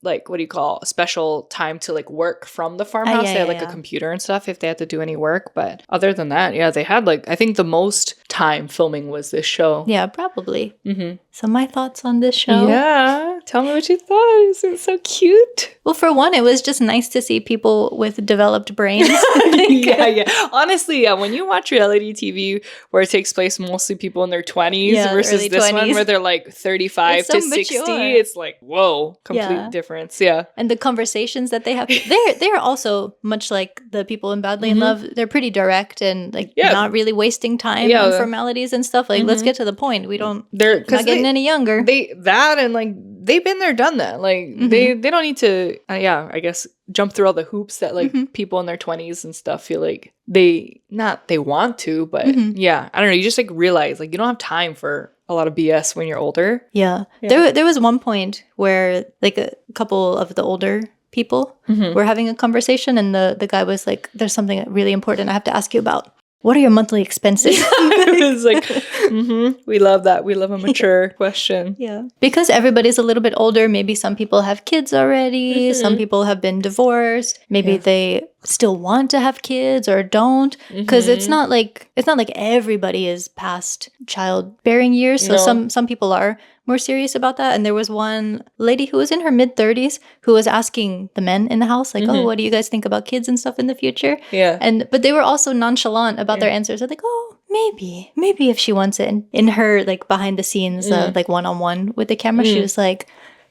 like what do you call special time to like work from the farmhouse. They had like a computer and stuff if they had to do any work, but other than that, they had like I think the most time filming was this show. Yeah, probably. So my thoughts on this show. Yeah, tell me what you thought. Is it so cute? Well, for one, it was just nice to see people with developed brains. Yeah. Honestly, when you watch reality TV where it takes place mostly people in their 20s versus this 20s. One where they're like 35 to 60, it's like, whoa, complete difference. Yeah. And the conversations that they have, they're also much like the people in Badly in Love. They're pretty direct and like not really wasting time on formalities and stuff. Like, let's get to the point. They're not getting any younger. They've been there, done that. Like they don't need to, I guess, jump through all the hoops that like people in their 20s and stuff feel like they want to, but I don't know. You just like realize like you don't have time for a lot of BS when you're older. Yeah. There was one point where like a couple of the older people were having a conversation and the guy was like, there's something really important I have to ask you about. What are your monthly expenses? It's like, we love that. We love a mature question. Yeah. Because everybody's a little bit older. Maybe some people have kids already. Some people have been divorced. Maybe they still want to have kids or don't. Because it's not like everybody is past childbearing years. So some people are more serious about that. And there was one lady who was in her mid-30s who was asking the men in the house, like, oh, what do you guys think about kids and stuff in the future? Yeah. But they were also nonchalant about their answers. They're like, oh, maybe if she wants it. And in her, like, behind the scenes, like, one-on-one with the camera, she was like,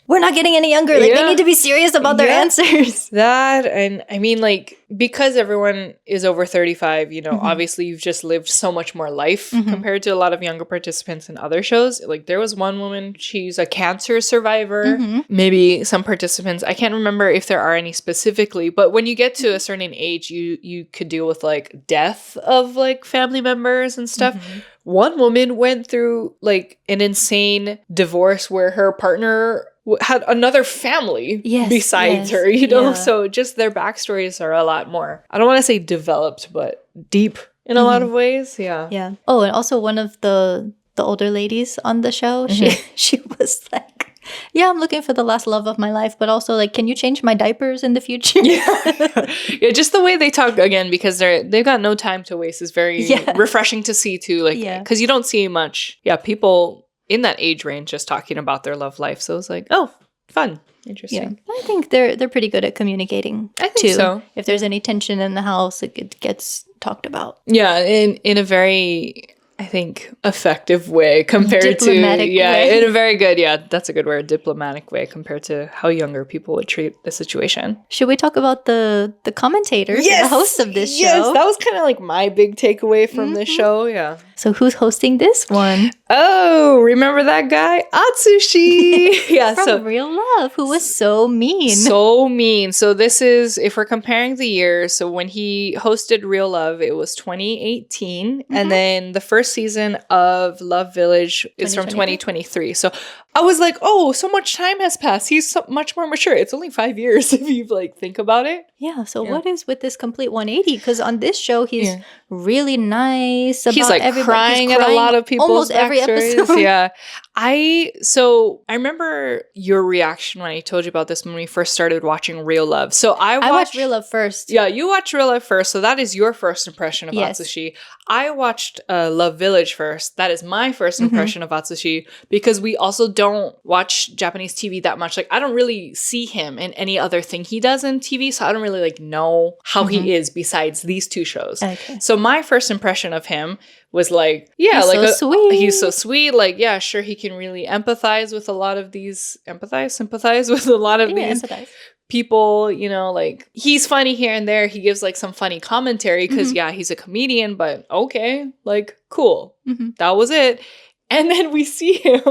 we're not getting any younger. Like, they need to be serious about their answers. That, and I mean, like, because everyone is over 35, obviously you've just lived so much more life compared to a lot of younger participants in other shows. Like, there was one woman, she's a cancer survivor. Maybe some participants, I can't remember if there are any specifically, but when you get to a certain age, you could deal with, like, death of, like, family members and stuff. One woman went through, like, an insane divorce where her partner had another family besides her, so just their backstories are a lot more, I don't want to say developed, but deep in a lot of ways. Yeah. Oh, and also one of the older ladies on the show, she was like, yeah, I'm looking for the last love of my life, but also like, can you change my diapers in the future? Yeah, just the way they talk, again, because they've got no time to waste, is very refreshing to see too, like, because you don't see much people in that age range just talking about their love life. So it's like, oh, fun. Interesting. Yeah. I think they're pretty good at communicating. I think so. If there's any tension in the house, it gets talked about. Yeah, in a very, I think, effective way compared diplomatic way. In a very good, that's a good word, diplomatic way compared to how younger people would treat the situation. Should we talk about the commentators, the hosts of this show? Yes, that was kind of like my big takeaway from this show, So who's hosting this one? Oh, remember that guy? Atsushi! From Real Love, who was so mean. So mean. So this is, if we're comparing the years, so when he hosted Real Love, it was 2018. And then the first season of Love Village is from 2023. So I was like, oh, so much time has passed. He's so much more mature. It's only 5 years if you like think about it. Yeah. So what is with this complete 180? Because on this show, he's really nice about everybody. He's crying at a lot of people's almost every episode. Yeah. I remember your reaction when I told you about this when we first started watching Real Love. So I watched Real Love first. Yeah, you watched Real Love first. So that is your first impression of Atsushi. I watched Love Village first. That is my first impression of Atsushi, because we also don't watch Japanese TV that much. Like, I don't really see him in any other thing he does in TV, so I don't really like know how he is besides these two shows. Okay. So my first impression of him was like, he's like so sweet. He's so sweet. Like, yeah, sure, he can really empathize with a lot of these sympathize with a lot of these people, like, he's funny here and there. He gives like some funny commentary because he's a comedian, but okay, like, cool. That was it. And then we see him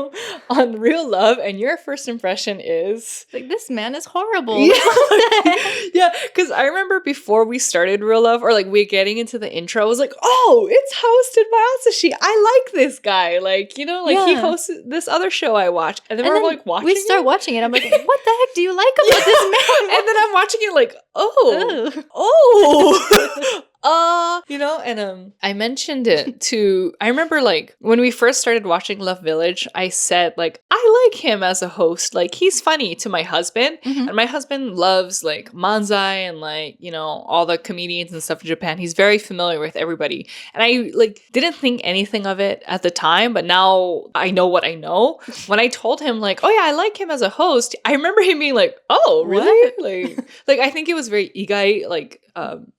on Real Love, and your first impression is like, this man is horrible. Yeah, because I remember before we started Real Love, or like we getting into the intro, I was like, oh, it's hosted by Atsushi. I like this guy. Like, you know, like he hosts this other show I watch. And then we're like watching we start watching it. I'm like, what the heck do you like about this man? And then I'm watching it like, you know, and I mentioned it to, I remember like when we first started watching Love Village, I said like, I like him as a host. Like he's funny to my husband, and my husband loves like manzai and like, you know, all the comedians and stuff in Japan. He's very familiar with everybody. And I like didn't think anything of it at the time, but now I know what I know. When I told him like, oh yeah, I like him as a host, I remember him being like, oh really? Like I think it was very igai, like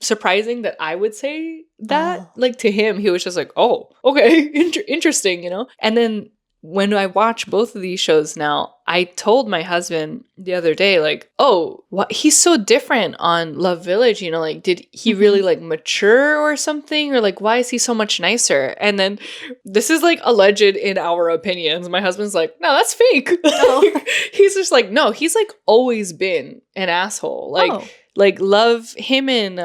surprising that I would say that. Like to him, he was just like, oh, okay, interesting, you know? And then when I watch both of these shows now, I told my husband the other day, like, oh, what, he's so different on Love Village, you know, like, did he really like mature or something? Or like, why is he so much nicer? And then this is like alleged in our opinions. My husband's like, no, that's fake. He's just like, no, he's like always been an asshole. Like Love, him in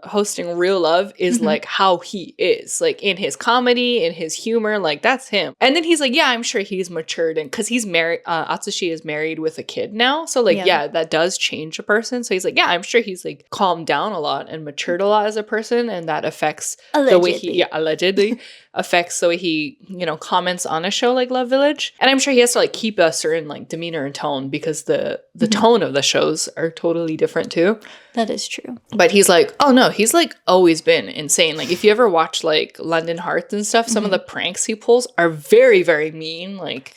hosting Real Love is like how he is, like in his comedy, in his humor, like that's him. And then he's like, yeah, I'm sure he's matured, and because he's married, Atsushi is married with a kid now, so like yeah, that does change a person. So he's like, yeah, I'm sure he's like calmed down a lot and matured a lot as a person, and that affects the way he allegedly affects the way he, you know, comments on a show like Love Village. And I'm sure he has to like keep a certain like demeanor and tone because the tone of the shows are totally different too. That is true. But he's like, oh no, he's like always been insane. Like if you ever watch like London Hearts and stuff, some of the pranks he pulls are very, very mean. Like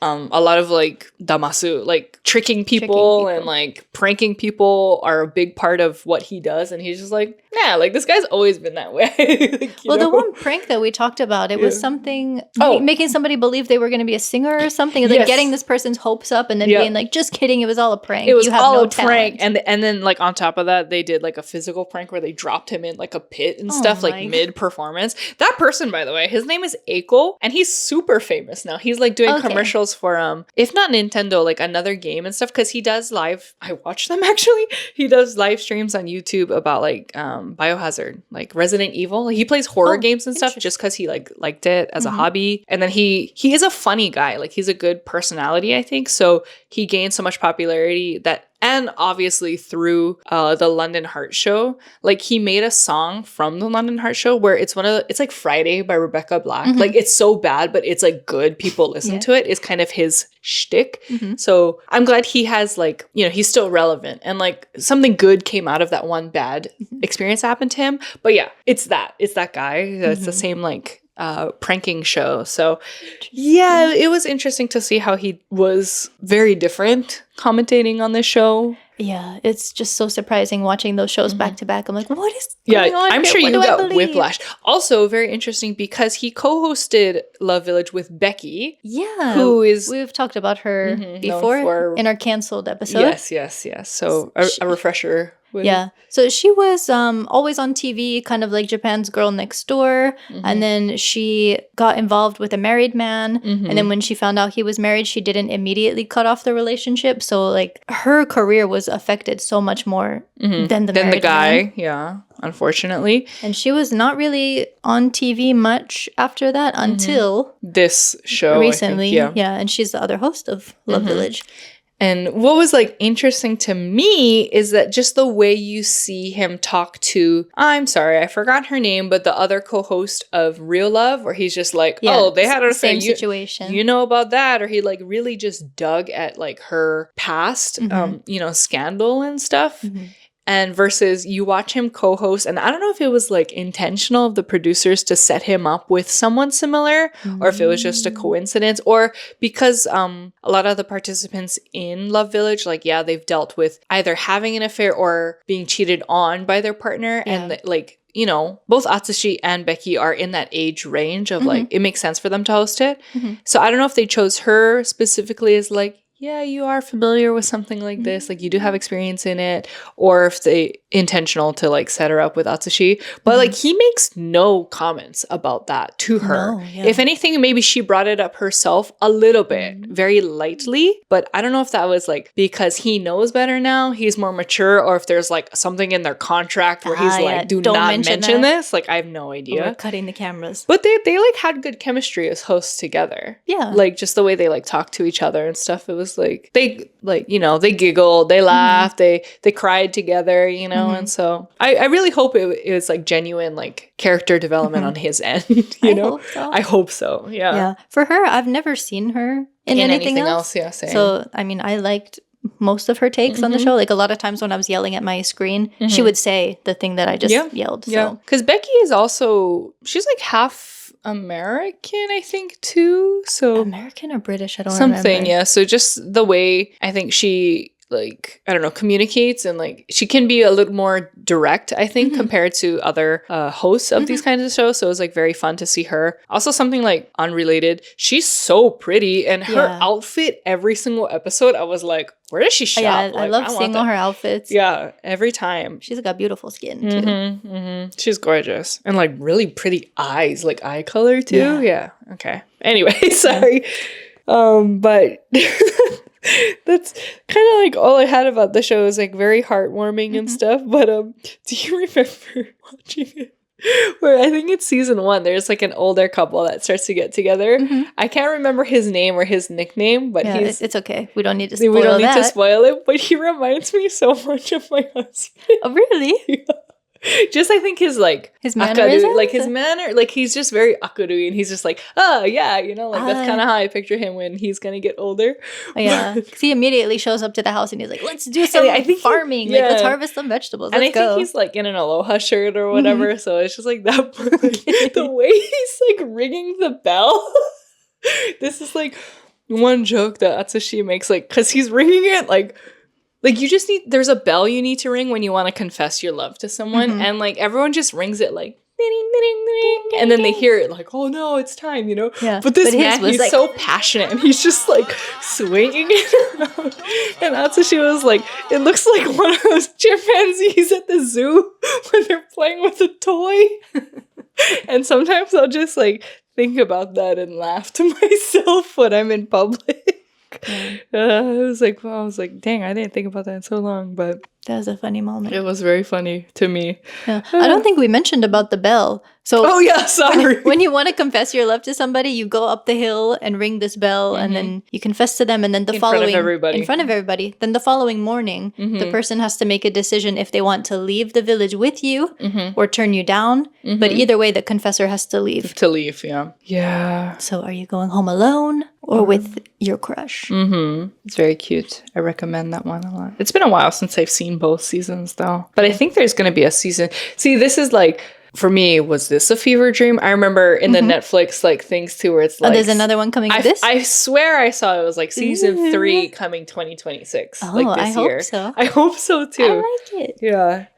a lot of like damasu, like tricking people and like pranking people are a big part of what he does. And he's just like, nah, like this guy's always been that way. Like, well, the one prank that we talked about, it was something making somebody believe they were going to be a singer or something, and then getting this person's hopes up and then being like, just kidding, it was all a prank. It was all a prank. And then like on top of that, they did like a physical prank where they dropped him in like a pit and stuff, like mid-performance. That person, by the way, his name is Eiko, and he's super famous now. He's like doing commercials for if not Nintendo, like another game and stuff, because he does live, I watch them actually, he does live streams on YouTube about like Biohazard, like Resident Evil. He plays horror games and stuff just because he like liked it as a hobby. And then he is a funny guy, like he's a good personality, I think, so he gained so much popularity that, and obviously through the London Heart Show, like he made a song from the London Heart Show where it's it's like Friday by Rebecca Black. Like it's so bad, but it's like good. People listen to it. It's kind of his shtick. So I'm glad he has like, you know, he's still relevant, and like something good came out of that one bad experience that happened to him. But yeah, it's that guy. It's the same like pranking show. So yeah, it was interesting to see how he was very different commentating on this show. Yeah, it's just so surprising watching those shows back to back. I'm like, what is going on? I'm sure you got whiplash. Also very interesting because he co-hosted Love Village with Becky. Yeah, we've talked about her before in our canceled episode. Yes. So a refresher. Yeah. So she was always on TV, kind of like Japan's Girl Next Door. And then she got involved with a married man. And then when she found out he was married, she didn't immediately cut off the relationship. So like her career was affected so much more than the guy. Man. Yeah, unfortunately. And she was not really on TV much after that until this show recently. I think, yeah, and she's the other host of Love Village. And what was like interesting to me is that just the way you see him talk to, I'm sorry, I forgot her name, but the other co-host of Real Love, where he's just like, oh, they had a same situation. You know about that? Or he like really just dug at like her past, you know, scandal and stuff. And versus you watch him co-host, and I don't know if it was like intentional of the producers to set him up with someone similar, or if it was just a coincidence, or because a lot of the participants in Love Village, like, yeah, they've dealt with either having an affair or being cheated on by their partner. And like, you know, both Atsushi and Becky are in that age range of like, it makes sense for them to host it. So I don't know if they chose her specifically as like, yeah, you are familiar with something like this, like you do have experience in it, or if they intentional to like set her up with Atsushi, but like he makes no comments about that to her. If anything, maybe she brought it up herself a little bit, very lightly, but I don't know if that was like because he knows better now, he's more mature, or if there's like something in their contract where he's like, do not mention this. Like I have no idea. We're cutting the cameras. But they like had good chemistry as hosts together. Yeah. Like just the way they like talk to each other and stuff. It was like they like, you know, they giggled, they laughed, they cried together, you know, and so I really hope it was like genuine like character development on his end, you know? I hope so. Yeah. Yeah. For her, I've never seen her in anything else. Yeah, same. So, I mean, I liked most of her takes on the show. Like a lot of times when I was yelling at my screen, she would say the thing that I just yelled. Yeah. Because Becky is also, she's like half American, I think, too. So American or British? I don't remember. Something, yeah. So just the way I think she like, I don't know, communicates and like she can be a little more direct, I think, compared to other hosts of these kinds of shows. So it was like very fun to see her. Also something like unrelated, she's so pretty and her outfit every single episode, I was like, where does she shop? Yeah, like, I love seeing all her outfits. Yeah, every time. She's got beautiful skin too. She's gorgeous. And like really pretty eyes, like eye color too. Yeah. Okay. Anyway, sorry. But that's kind of like all I had about the show. Is like very heartwarming and stuff. But do you remember watching it? Where I think it's season 1, there's like an older couple that starts to get together. I can't remember his name or his nickname, but it's okay. We don't need to spoil We don't need to spoil it, but he reminds me so much of my husband. Oh, really? Yeah. Just I think his mannerisms? like his manner, like he's just very akarui, and he's just like, oh yeah, you know, like that's kind of how I picture him when he's gonna get older. Yeah, because he immediately shows up to the house and he's like, let's do some farming, like let's harvest some vegetables. And I think he's like in an aloha shirt or whatever, so it's just like that. But, like, the way he's like ringing the bell, this is like one joke that Atsushi makes, like because he's ringing it like you just need, there's a bell you need to ring when you want to confess your love to someone. And like everyone just rings it like, ding, ding, ding, and then they hear it like, oh no, it's time, you know? Yeah. But this man, he's like, so passionate and he's just like swinging it around. And Atsushi was like, it looks like one of those chimpanzees at the zoo when they're playing with a toy. And sometimes I'll just like think about that and laugh to myself when I'm in public. I was like, dang, I didn't think about that in so long, but that was a funny moment. It was very funny to me. Yeah. I don't think we mentioned about the bell. So oh yeah, sorry. When you want to confess your love to somebody, you go up the hill and ring this bell, and then you confess to them, and then in front of everybody. Then the following morning, the person has to make a decision if they want to leave the village with you or turn you down. But either way, the confessor has to leave. Yeah. So are you going home alone or with your crush? It's very cute. I recommend that one a lot. It's been a while since I've seen both seasons though, but I think there's going to be a season. See, this is like, for me, was this a fever dream? I remember in the Netflix like things too, where it's like, there's another one coming. I swear I saw it was like season 3 coming 2026. Like this year. Hope so. I hope so too. I like it.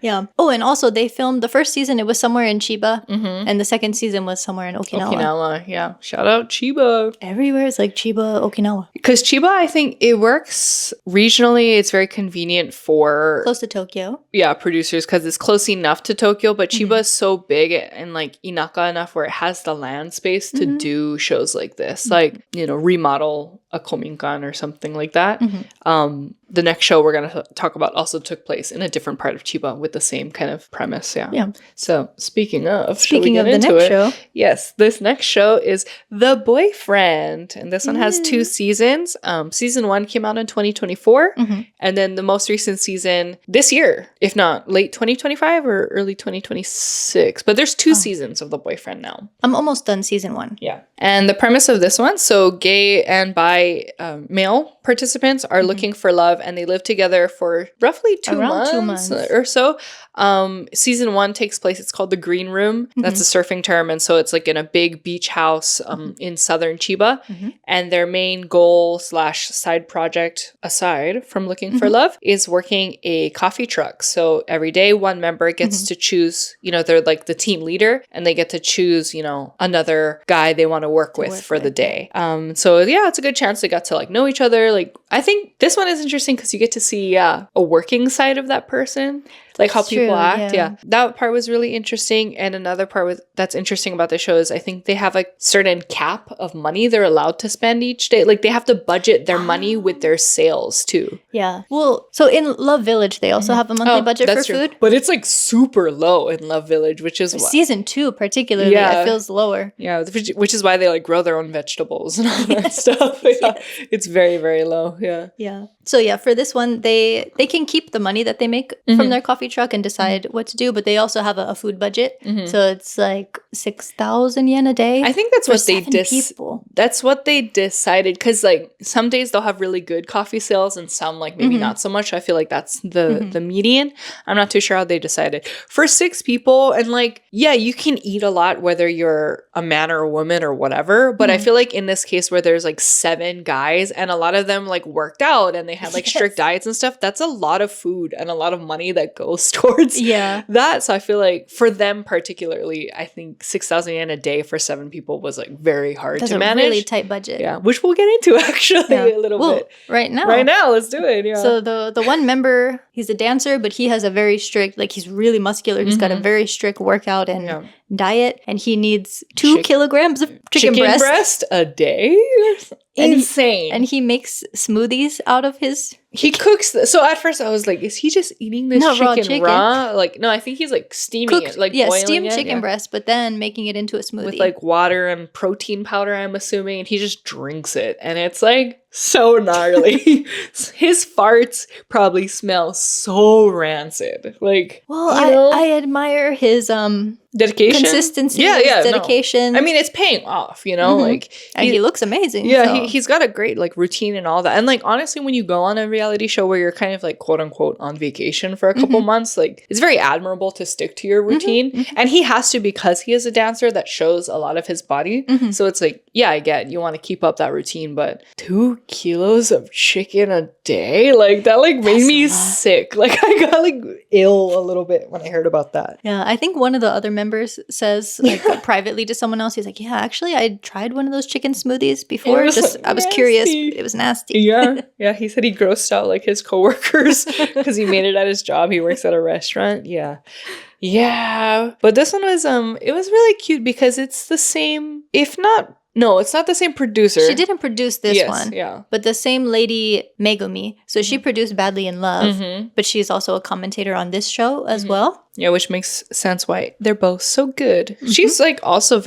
Yeah. Oh, and also they filmed the first season. It was somewhere in Chiba, and the second season was somewhere in Okinawa. Yeah. Shout out Chiba. Everywhere is like Chiba, Okinawa. Because Chiba, I think it works regionally. It's very convenient for close to Tokyo. Yeah, producers, because it's close enough to Tokyo, but Chiba is so big and like inaka enough where it has the land space to do shows like this, like, you know, remodel a kominka or something like that. The next show we're going to talk about also took place in a different part of Chiba with the same kind of premise. Yeah. So speaking of the next show, yes, this next show is The Boyfriend, and this one has 2 seasons. Season 1 came out in 2024, and then the most recent season this year, if not late 2025 or early 2026. But there's 2 seasons of The Boyfriend now. I'm almost done season 1. Yeah. And the premise of this one, so gay and bi male participants are looking for love, and they live together for roughly 2 months or so. Season 1 takes place, it's called the Green Room. That's a surfing term. And so it's like in a big beach house in southern Chiba. And their main goal / side project, aside from looking for love, is working a coffee truck. So every day one member gets to choose, you know, they're like the team leader, and they get to choose, you know, another guy they want to work with for the day. So yeah, it's a good chance chance they got to like know each other. Like, I think this one is interesting because you get to see a working side of that person. Like how people act. Yeah. That part was really interesting. And another part that's interesting about the show is I think they have a certain cap of money they're allowed to spend each day. Like they have to budget their money with their sales too. Yeah. Well, so in Love Village, they also have a monthly budget for food. But it's like super low in Love Village, which is Season 2 particularly, it feels lower. Yeah, which is why they like grow their own vegetables and all that stuff. Yeah. It's very, very low. Yeah. Yeah. So yeah, for this one, they can keep the money that they make from their coffee truck and decide what to do, but they also have a food budget. So it's like 6,000 yen a day. I think that's what that's what they decided, because like some days they'll have really good coffee sales and some like maybe not so much. I feel like that's the median. I'm not too sure how they decided. For 6 people, and like, yeah, you can eat a lot whether you're a man or a woman or whatever, but I feel like in this case where there's like 7 guys and a lot of them like worked out and they had like strict diets and stuff, that's a lot of food and a lot of money that goes towards that. So I feel like for them particularly, I think 6,000 yen a day for 7 people was like very hard to manage. That's a really tight budget. Yeah, which we'll get into actually a little bit. Right now, let's do it. Yeah. So the one member, he's a dancer, but he has a very strict, like he's really muscular. He's got a very strict workout and diet, and he needs 2 kilograms of chicken breast a day. Insane. And he makes smoothies out of his He cooks so at first I was like, is he just eating this chicken raw? Like, no, I think he's like steaming it, like boiling steamed it. Chicken breast, but then making it into a smoothie with like water and protein powder, I'm assuming, and he just drinks it, and it's like so gnarly. His farts probably smell so rancid. Like, well, I admire his dedication, consistency, dedication. No. I mean, it's paying off, you know, like, and he looks amazing. Yeah, so. He's got a great like routine and all that. And like, honestly, when you go on a reality show where you're kind of like quote unquote on vacation for a couple months, like it's very admirable to stick to your routine. And he has to, because he is a dancer that shows a lot of his body. So it's like, yeah, I get you want to keep up that routine, but 2 kilos of chicken a day, like that like made me sick. Like I got like ill a little bit when I heard about that. Yeah, I think one of the other members says like privately to someone else, he's like, yeah, actually I tried one of those chicken smoothies before. I was curious. It was nasty. Yeah, he said he grossed out like his coworkers because he made it at his job. He works at a restaurant. Yeah, but this one was it was really cute because it's the same, if not. No, it's not the same producer. She didn't produce this one. Yeah. But the same lady, Megumi. So she produced Badly in Love, but she's also a commentator on this show as well. Yeah, which makes sense why they're both so good. She's like also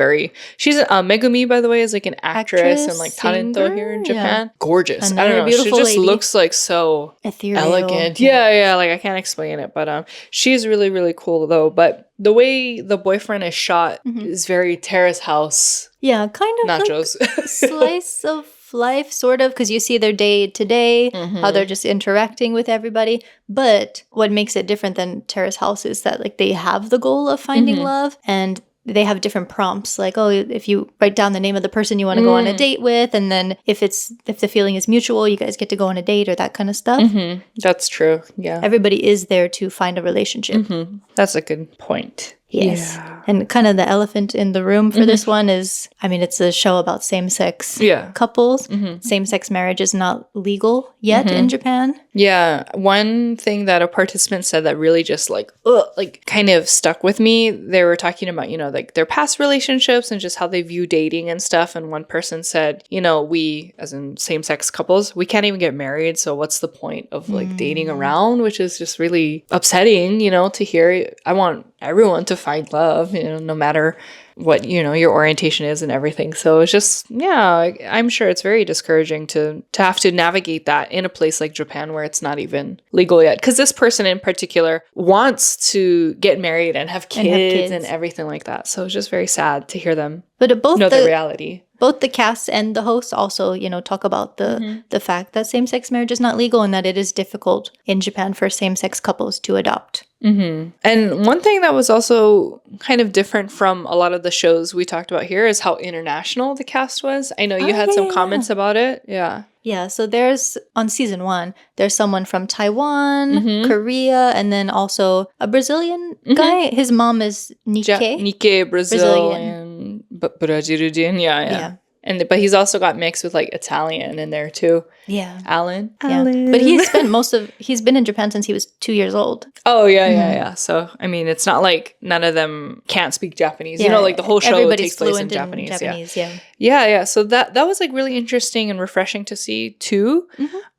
she's Megumi, by the way, is like an actress and like talento here in Japan. Gorgeous. Another I don't know. She just looks like so ethereal, elegant. Yeah, like I can't explain it, but she's really, really cool though. But the way the boyfriend is shot is very Terrace House. Yeah, kind of nachos. Like slice of life, sort of, because you see their day to day, how they're just interacting with everybody. But what makes it different than Terrace House is that like they have the goal of finding love, and they have different prompts, like, oh, if you write down the name of the person you want to go on a date with, and then if the feeling is mutual, you guys get to go on a date or that kind of stuff. That's true. Yeah, everybody is there to find a relationship. That's a good point. Yes. Yeah. And kind of the elephant in the room for this one is, I mean, it's a show about same-sex couples. Same-sex marriage is not legal yet in Japan. Yeah. One thing that a participant said that really just like kind of stuck with me, they were talking about, you know, like their past relationships and just how they view dating and stuff. And one person said, you know, we, as in same-sex couples, we can't even get married. So what's the point of like dating around, which is just really upsetting, you know, to hear. I want everyone to find love, you know, no matter what, you know, your orientation is and everything. So it's just, yeah, I'm sure it's very discouraging to have to navigate that in a place like Japan where it's not even legal yet. Because this person in particular wants to get married and have kids and everything like that. So it's just very sad to hear them know the reality. Both the cast and the hosts also, you know, talk about the fact that same-sex marriage is not legal and that it is difficult in Japan for same-sex couples to adopt. And one thing that was also kind of different from a lot of the shows we talked about here is how international the cast was. I know you had some comments about it. Yeah, so there's, on season 1, there's someone from Taiwan, Korea, and then also a Brazilian guy. His mom is Nikkei. Nikkei, Brazilian. Brazilian. Yeah. But he's also got mixed with like Italian in there too. Yeah. Alan. But he's been in Japan since he was 2 years old. Oh, yeah. So, I mean, it's not like none of them can't speak Japanese. You know, like the whole show takes place in Japanese. Yeah. So that was like really interesting and refreshing to see too.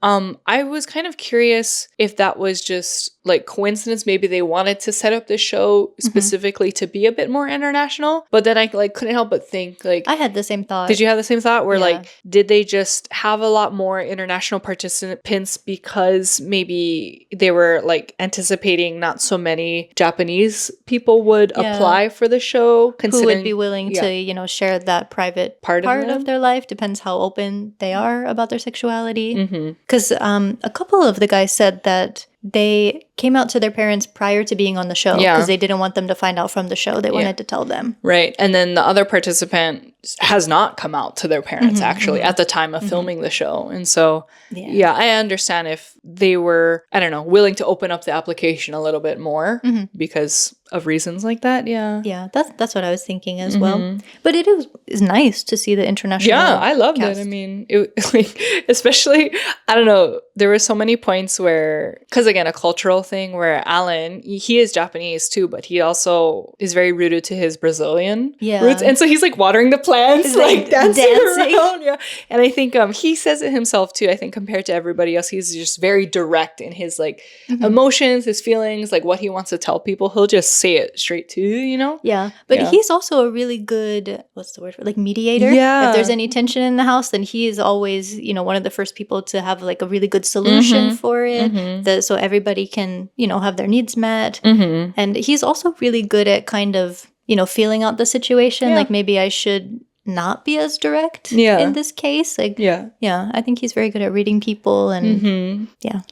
I was kind of curious if that was just like coincidence. Maybe they wanted to set up this show specifically to be a bit more international. But then I like couldn't help but think like I had the same thought. Did you have the same thought? Where like did they just have a lot more international participants because maybe they were like anticipating not so many Japanese people would apply for the show, who would be willing to, you know, share that private part of their life. Depends how open they are about their sexuality. Because a couple of the guys said that they came out to their parents prior to being on the show because they didn't want them to find out from the show. They wanted to tell them. Right. And then the other participant has not come out to their parents actually at the time of filming the show. And so, I understand if they were, I don't know, willing to open up the application a little bit more because of reasons like that. Yeah, that's what I was thinking as well. But it is nice to see the international I loved cast. it. I mean, it like, especially, I don't know, there were so many points where, because again, a cultural thing where Alan, he is Japanese too, but he also is very rooted to his Brazilian roots. And so he's like watering the plants, like dancing around. Yeah. And I think he says it himself too. I think compared to everybody else, he's just very direct in his like emotions, his feelings, like what he wants to tell people. He'll just say it straight to you, you know? Yeah. But he's also a really good, what's the word for it? Like mediator. Yeah. If there's any tension in the house, then he is always, you know, one of the first people to have like a really good solution for it. So everybody can, you know, have their needs met. And he's also really good at kind of, you know, feeling out the situation. Like maybe I should not be as direct in this case. Like, I think he's very good at reading people. And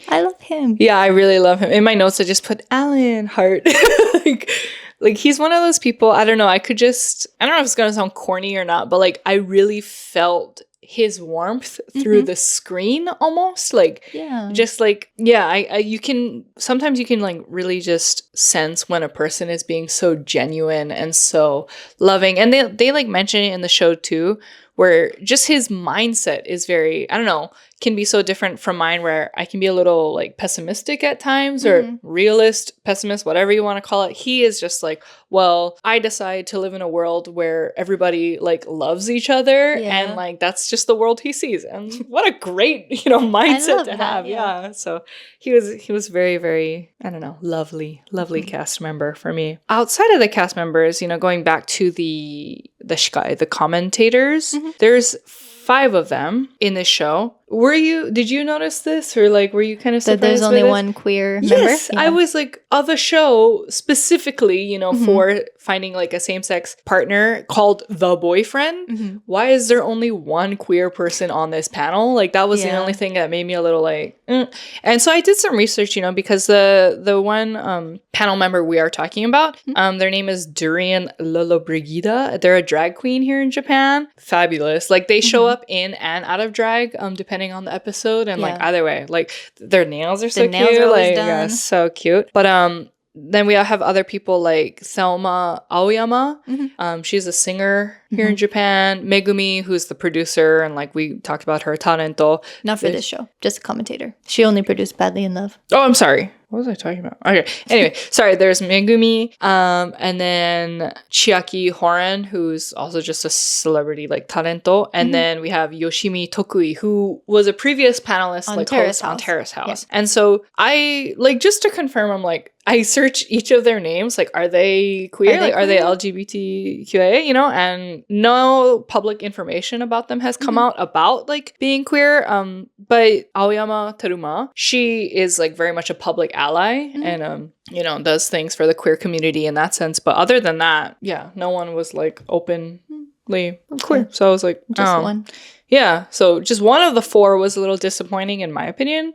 I love him. Yeah, I really love him. In my notes, I just put Alan heart. Like he's one of those people, I don't know, I don't know if it's going to sound corny or not, but like I really felt his warmth through the screen almost, like just like you can sometimes like really just sense when a person is being so genuine and so loving. And they like mention it in the show too, where just his mindset is very, I don't know, can be so different from mine, where I can be a little like pessimistic at times or realist, pessimist, whatever you want to call it. He is just like, well, I decide to live in a world where everybody like loves each other and like that's just the world he sees. And what a great, you know, mindset to have. Yeah. So he was very, very, I don't know, lovely cast member for me. Outside of the cast members, you know, going back to the shikai, the commentators, there's 5 of them in this show. Did you notice this, or like were you kind of surprised that there's only one queer member? Yes, I was like, of a show specifically, you know, for finding like a same-sex partner called The Boyfriend. Why is there only one queer person on this panel? Like that was the only thing that made me a little like, And so I did some research, you know, because the one panel member we are talking about, their name is Durian Lollobrigida. They're a drag queen here in Japan. Fabulous. Like they show up in and out of drag, depending on the episode, and like either way, like their nails are so cute, are like so cute. But then we have other people like Selma Aoyama. She's a singer here in Japan. Megumi, who's the producer, and like we talked about her talento. Not for this show, just a commentator. She only produced Badly in Love. Oh, I'm sorry. What was I talking about? Okay. Anyway, sorry. There's Megumi, and then Chiaki Horan, who's also just a celebrity like talento, and then we have Yoshimi Tokui, who was a previous panelist on Terrace House. And so I like, just to confirm, I'm like, I search each of their names, like, are they queer? Are they LGBTQA? You know, and no public information about them has come out about like being queer. But Aoyama Teruma, she is like very much a public ally and you know, does things for the queer community in that sense. But other than that, no one was like openly queer. So I was like, just one. Yeah, so just one of the 4 was a little disappointing in my opinion.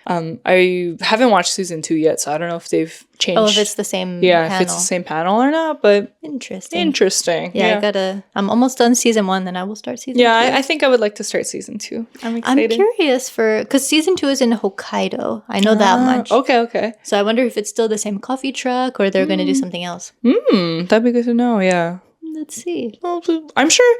I haven't watched season 2 yet, so I don't know if they've changed. Oh, if it's the same panel. If it's the same panel or not, but interesting. Yeah, I'm almost done season 1, then I will start season 2. I think I would like to start season 2. I'm excited. I'm curious because season 2 is in Hokkaido. I know that much. Okay. So I wonder if it's still the same coffee truck or they're going to do something else. That'd be good to know, yeah. Let's see. Well, I'm sure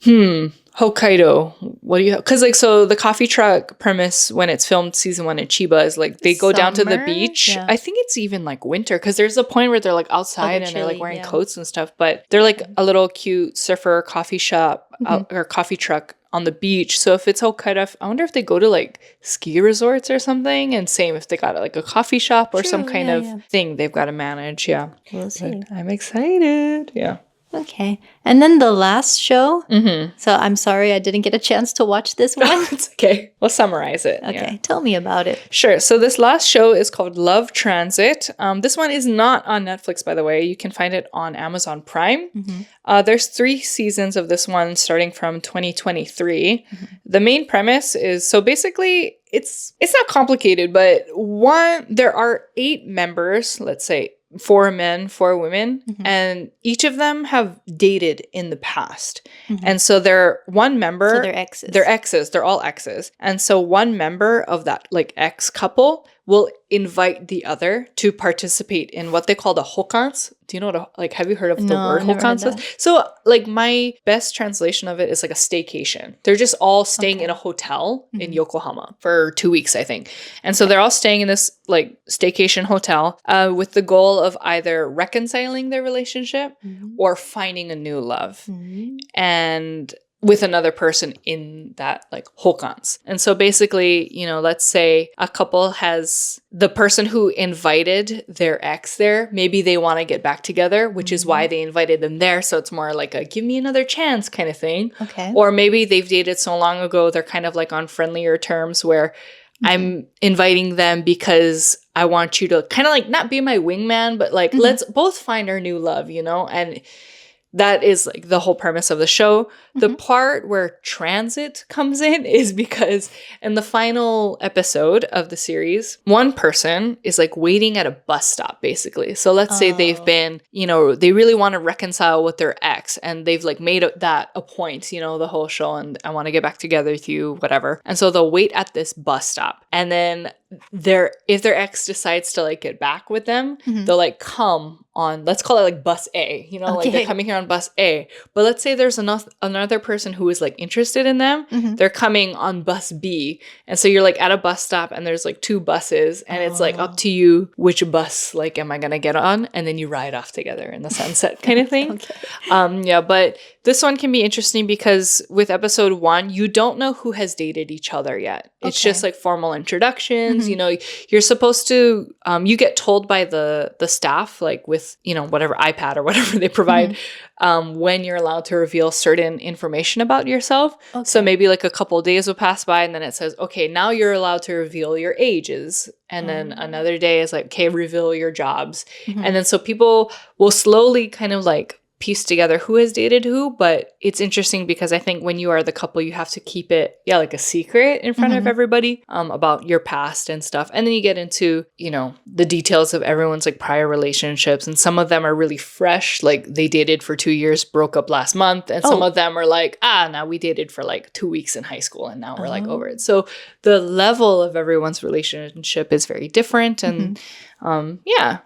Hokkaido. What do you have? Because, like, so the coffee truck premise when it's filmed season 1 in Chiba is like they go down to the beach. Yeah. I think it's even like winter because there's a point where they're like outside and they're like wearing coats and stuff. But they're like a little cute surfer coffee shop or coffee truck on the beach. So if it's Hokkaido, I wonder if they go to like ski resorts or something. And same if they got like a coffee shop or some kind of thing they've got to manage. Yeah. We'll see. But I'm excited. Yeah. Okay. And then the last show. So I'm sorry I didn't get a chance to watch this one. It's okay. We'll summarize it. Okay. Tell me about it. Sure. So this last show is called Love Transit. This one is not on Netflix, by the way. You can find it on Amazon Prime. There's 3 seasons of this one starting from 2023. The main premise is, so basically it's not complicated, but there are 8 members, let's say 4 men, 4 women, and each of them have dated in the past. And so they're one member. So they're exes. They're exes. They're all exes. And so one member of that like ex couple will invite the other to participate in what they call the hokkans. Do you know what, have you heard of the word hokkans? So, like, my best translation of it is like a staycation. They're just all staying in a hotel in Yokohama for 2 weeks, I think. And so they're all staying in this, like, staycation hotel with the goal of either reconciling their relationship or finding a new love. And with another person in that like hokkans. And so basically, let's say a couple has the person who invited their ex there, maybe they want to get back together, which is why they invited them there. So it's more like a give me another chance kind of thing. Okay. Or maybe they've dated so long ago, they're kind of like on friendlier terms where I'm inviting them because I want you to kind of like not be my wingman, but like let's both find our new love, and that is like the whole premise of the show. The part where transit comes in is because in the final episode of the series, one person is like waiting at a bus stop, basically. So let's say they've been, they really want to reconcile with their ex and they've like made that a point, the whole show, and I want to get back together with you, whatever. And so they'll wait at this bus stop. And then if their ex decides to like get back with them, they'll like come on, let's call it like bus A, like they're coming here on bus A. But let's say there's another person who is like interested in them. They're coming on bus B. And so you're like at a bus stop and there's like 2 buses and it's like up to you which bus like am I going to get on, and then you ride off together in the sunset kind of thing. But this one can be interesting because with episode 1, you don't know who has dated each other yet. It's just like formal introductions. You're supposed to, you get told by the staff, like with, whatever iPad or whatever they provide, when you're allowed to reveal certain information about yourself. So maybe like a couple of days will pass by and then it says, okay, now you're allowed to reveal your ages. And then another day is like, okay, reveal your jobs. And then so people will slowly kind of like piece together who has dated who, but it's interesting because I think when you are the couple, you have to keep it, like a secret in front of everybody about your past and stuff. And then you get into, the details of everyone's like prior relationships. And some of them are really fresh, like they dated for 2 years, broke up last month. And some of them are like, now we dated for like 2 weeks in high school and now we're like over it. So the level of everyone's relationship is very different. And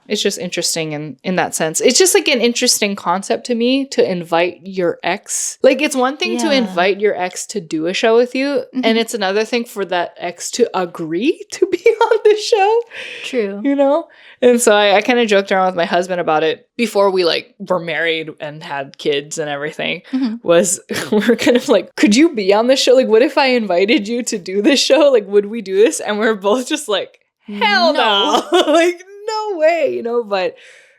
it's just interesting in that sense. It's just like an interesting concept to me to invite your ex. Like it's one thing to invite your ex to do a show with you, and it's another thing for that ex to agree to be on the show. True. And so I kind of joked around with my husband about it before we like were married and had kids and everything. Was we're kind of like, could you be on the show? Like, what if I invited you to do this show? Like, would we do this? And we're both just like, hell no. Like, no way, but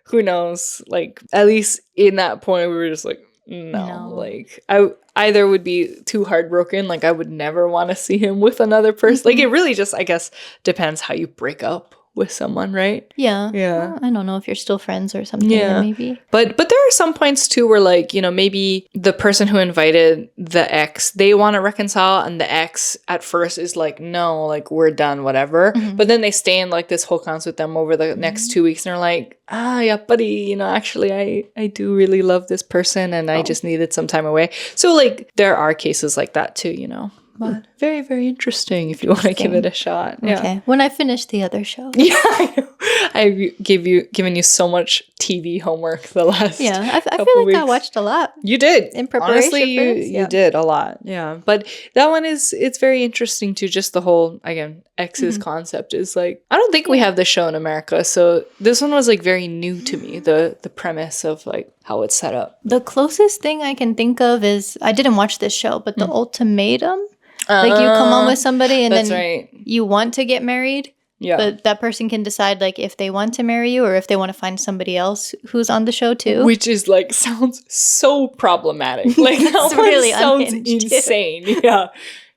who knows? Like, at least in that point, we were just like, no. Like, I either would be too heartbroken, like I would never want to see him with another person. Like, it really just, I guess, depends how you break up with someone, right? Yeah. Well, I don't know if you're still friends or something. Maybe. But there are some points too where like, maybe the person who invited the ex, they want to reconcile, and the ex at first is like, no, like we're done, whatever. But then they stay in like this hokkans with them over the next 2 weeks, and they're like, yappari, actually I do really love this person and I just needed some time away. So like there are cases like that too, But very, very interesting if you want to give it a shot. Okay. When I finish the other show. I know. I've given you so much TV homework the last I feel like weeks. I watched a lot. You did. In preparation Honestly, for this? you did a lot. Yeah. But that one it's very interesting too. Just the whole, again, exes concept is like, I don't think we have this show in America. So this one was like very new to me, the premise of like how it's set up. The closest thing I can think of is, I didn't watch this show, but the ultimatum. Like you come on with somebody and then you want to get married. Yeah. But that person can decide like if they want to marry you or if they want to find somebody else who's on the show too. Which is like, sounds so problematic. Like that really sounds insane. Yeah.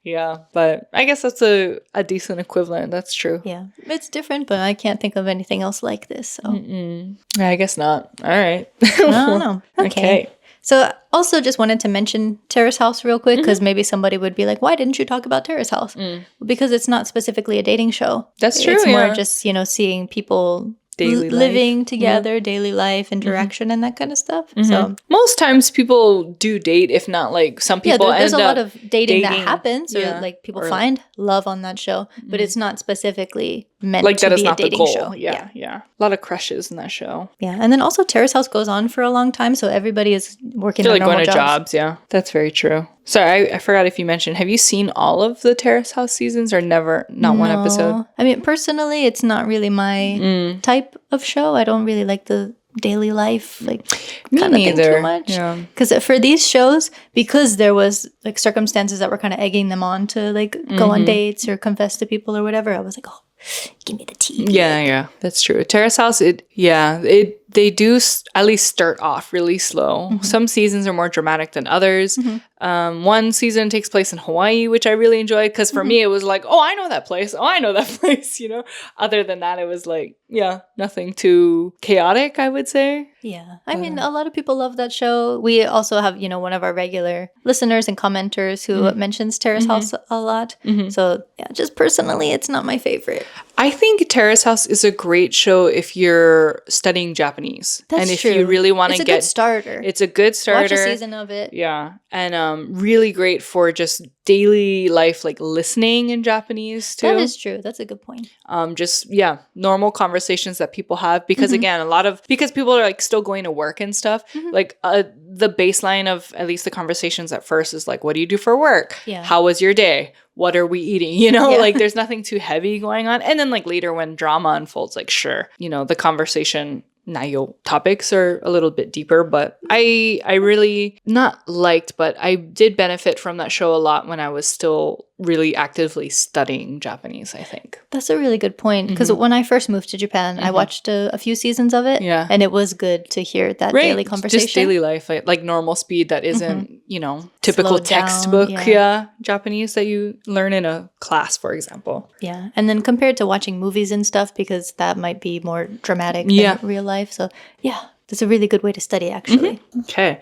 Yeah. But I guess that's a decent equivalent. That's true. Yeah. It's different, but I can't think of anything else like this. So. I guess not. All right. No. Okay. So also just wanted to mention Terrace House real quick because maybe somebody would be like, why didn't you talk about Terrace House? Because it's not specifically a dating show. That's true. It's more just, seeing people living together, daily life, interaction, and that kind of stuff. So most times people do date, if not like some people there's end a lot up of dating that happens or like people find love on that show, but it's not specifically meant like to that be is not a dating the goal. show. Yeah. A lot of crushes in that show. Yeah, and then also Terrace House goes on for a long time, so everybody is working They're their like normal going to jobs. Yeah, that's very true. Sorry, I forgot if you mentioned. Have you seen all of the Terrace House seasons or not one episode? I mean, personally, it's not really my type of show. I don't really like the daily life kind of thing too much. Because for these shows, because there was like circumstances that were kind of egging them on to like go on dates or confess to people or whatever, I was like, oh, give me the tea. Yeah, that's true. Terrace House, they do at least start off really slow. Some seasons are more dramatic than others. One season takes place in Hawaii, which I really enjoyed because for me it was like, oh, I know that place. Other than that, it was like, nothing too chaotic, I would say. Yeah. I mean, a lot of people love that show. We also have, one of our regular listeners and commenters who mentions Terrace House a lot. So, just personally, it's not my favorite. I think Terrace House is a great show if you're studying Japanese. That's and if true. you really want to get... It's a good starter. It's a good starter. Watch a season of it. Yeah. And really great for just daily life, like listening in Japanese too. That is true. That's a good point. Normal conversations that people have. Because again, because people are like still going to work and stuff, like the baseline of at least the conversations at first is like, what do you do for work? Yeah. How was your day? What are we eating? Like there's nothing too heavy going on. And then like later when drama unfolds, like sure, the conversation nayo topics are a little bit deeper, but I really not liked, but I did benefit from that show a lot when I was still really actively studying Japanese, I think. That's a really good point because when I first moved to Japan, I watched a few seasons of it and it was good to hear that daily conversation. Just daily life, like normal speed that isn't, typical textbook Japanese that you learn in a class, for example. Yeah. And then compared to watching movies and stuff, because that might be more dramatic than real life. So, that's a really good way to study, actually. Okay.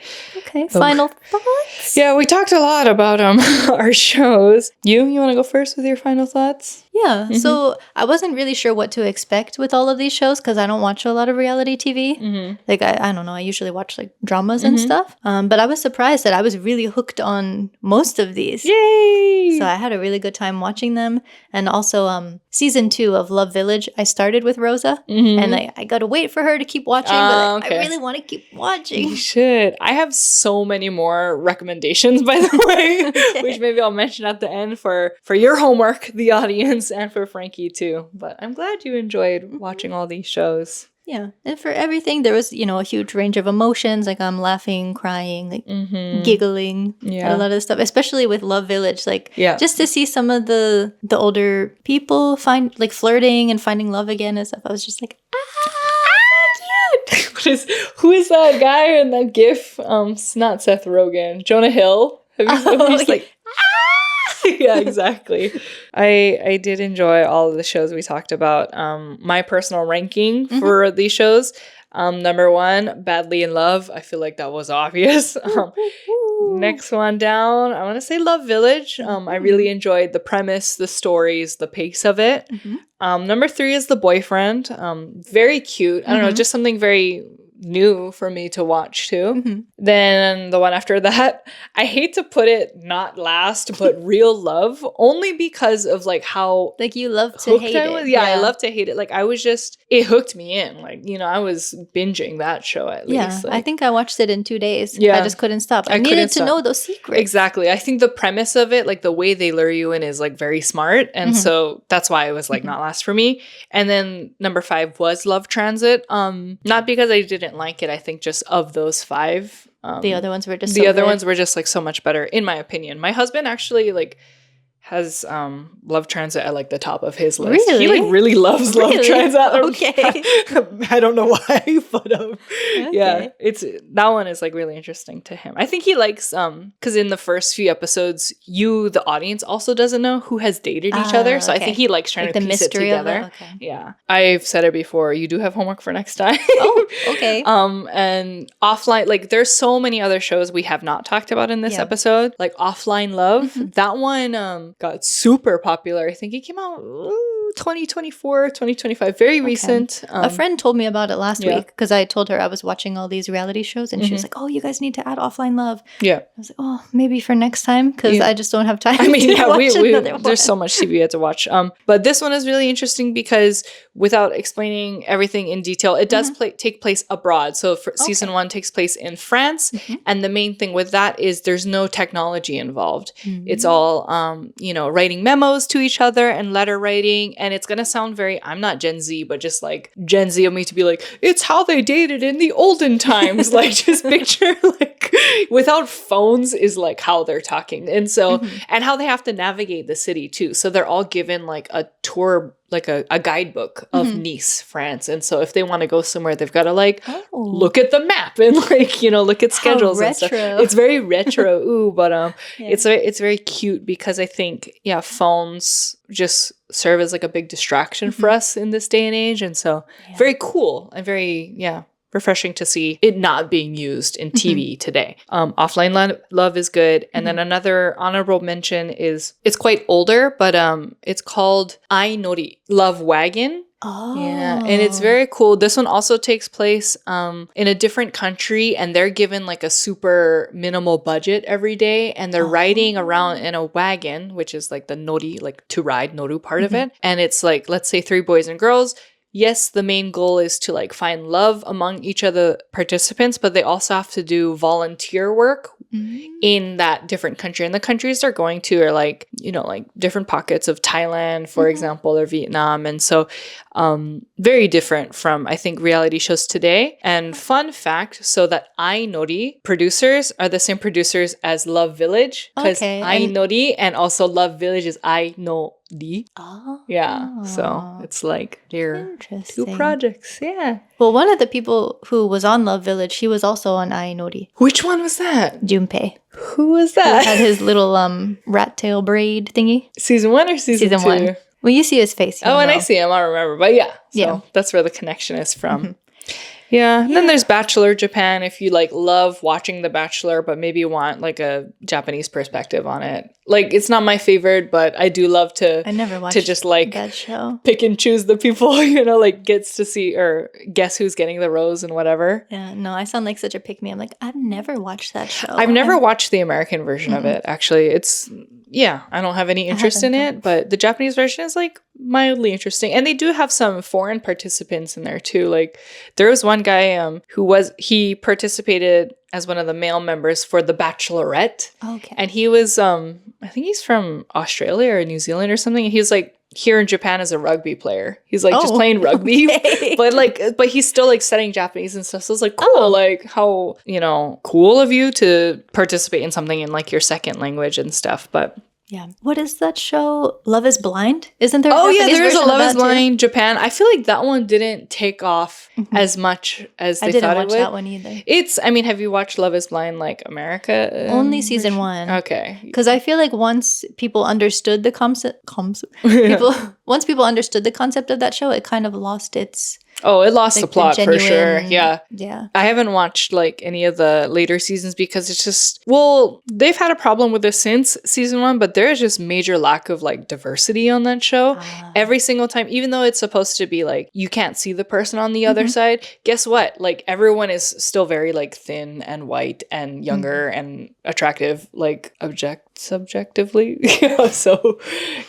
Final thoughts? Yeah, we talked a lot about our shows. You want to go first with your final thoughts? Yeah. So I wasn't really sure what to expect with all of these shows because I don't watch a lot of reality TV. Like, I don't know. I usually watch like dramas and stuff. But I was surprised that I was really hooked on most of these. Yay! So I had a really good time watching them. And also season 2 of Love Village, I started with Rosa. And I got to wait for her to keep watching. But I really want to keep watching. You should. I have so many more recommendations, by the way, which maybe I'll mention at the end for your homework, the audience, and for Frankie too. But I'm glad you enjoyed watching all these shows. Yeah. And for everything, there was, a huge range of emotions. Like I'm laughing, crying, like giggling, a lot of stuff, especially with Love Village. Like just to see some of the older people flirting and finding love again and stuff. I was just like, who is that guy in that GIF? It's not Seth Rogen. Jonah Hill. Have you seen him? He's like, yeah, exactly. I did enjoy all of the shows we talked about. My personal ranking for these shows. Number 1, Badly in Love. I feel like that was obvious. Next one down, I want to say Love Village. I really enjoyed the premise, the stories, the pace of it. Number 3 is The Boyfriend. Very cute. I don't know, just something very new for me to watch too. Then the one after that, I hate to put it not last, but Real Love, only because of like how like you love to hate it. Yeah, I love to hate it. Like I was just, it hooked me in. Like, you know, I was binging that show at least. Like, I think I watched it in 2 days. I just couldn't stop. I needed to know those secrets. Exactly. I think the premise of it, like the way they lure you in is like very smart. And so that's why it was like not last for me. And then number 5 was Love Transit. Not because I didn't like it. I think just of those 5. The other ones were just ones were just like so much better, in my opinion. My husband actually like has Love Transit at like the top of his list. Really? He like really loves Love Transit. Okay. I don't know why, but yeah, it's that one is like really interesting to him. I think he likes because in the first few episodes, the audience also doesn't know who has dated each other. So I think he likes trying like to the piece it mystery together. of it. Okay. Yeah. I've said it before, you do have homework for next time. Oh, okay. And Offline, like there's so many other shows we have not talked about in this episode, like Offline Love. That one got super popular. I think it came out 2024, 2025, very recent. A friend told me about it last week because I told her I was watching all these reality shows and she was like, oh, you guys need to add Offline Love. Yeah. I was like, oh, maybe for next time because I just don't have time to watch there's so much TV to watch. But this one is really interesting because without explaining everything in detail, it does take place abroad. So season 1 takes place in France. And the main thing with that is there's no technology involved. It's all, writing memos to each other and letter writing. And it's going to sound very, I'm not Gen Z, but just like Gen Z of me to be like, it's how they dated in the olden times. Like just picture like without phones is like how they're talking. And so, and how they have to navigate the city too. So they're all given like a tour, like a guidebook of Nice, France. And so if they want to go somewhere, they've got to like look at the map and like, look at schedules and stuff. It's very retro. But it's very cute because I think, phones just serve as like a big distraction for us in this day and age. And so very cool and very, refreshing to see it not being used in TV today. Offline Love is good. And then another honorable mention is, it's quite older, but it's called Ainori, Love Wagon. Oh. Yeah, and it's very cool. This one also takes place in a different country, and they're given like a super minimal budget every day, and they're riding around in a wagon, which is like the nori, like to ride, noru part of it. And it's like, let's say 3 boys and girls. Yes, the main goal is to like find love among each of the participants, but they also have to do volunteer work in that different country. And the countries they're going to are like, like different pockets of Thailand, for example, or Vietnam. And so very different from, I think, reality shows today. And fun fact, so that Ainori producers are the same producers as Love Village. Because Ainori and also Love Village is Ainori. Oh. Yeah. So it's like they're 2 projects. Yeah. Well, one of the people who was on Love Village, he was also on Ainori. Which one was that? Junpei. Who was that? He had his little rat tail braid thingy. Season 1 or season 2? 1. When you see his face. When I see him, I'll remember. But so that's where the connection is from. Yeah. And then there's Bachelor Japan. If you like love watching The Bachelor, but maybe you want like a Japanese perspective on it. Like it's not my favorite, but I do love to. I never watched to just like that show. Pick and choose the people, like gets to see or guess who's getting the rose and whatever. Yeah. No, I sound like such a pick me. I'm like, I've never watched that show. I've never watched the American version of it. Actually, it's I don't have any interest in it, but the Japanese version is like mildly interesting, and they do have some foreign participants in there too. Like there was one guy he participated as one of the male members for The Bachelorette. Okay. And he was I think he's from Australia or New Zealand or something. He was like here in Japan as a rugby player. He's like just playing rugby. Okay. But he's still like studying Japanese and stuff. So it's like cool, like how, cool of you to participate in something in like your second language and stuff. But yeah. What is that show? Love is Blind? Isn't there there's a Love is Blind Japan. I feel like that one didn't take off as much as they thought it would. I didn't watch that one either. Have you watched Love is Blind like America? Only season 1. Okay. Because I feel like once people understood the once people understood the concept of that show, it kind of lost its Oh, it lost the plot for sure. Yeah. I haven't watched like any of the later seasons because it's just, well, they've had a problem with this since season 1, but there is just major lack of like diversity on that show. Every single time, even though it's supposed to be like you can't see the person on the other side, guess what? Like everyone is still very like thin and white and younger and attractive, like subjectively. So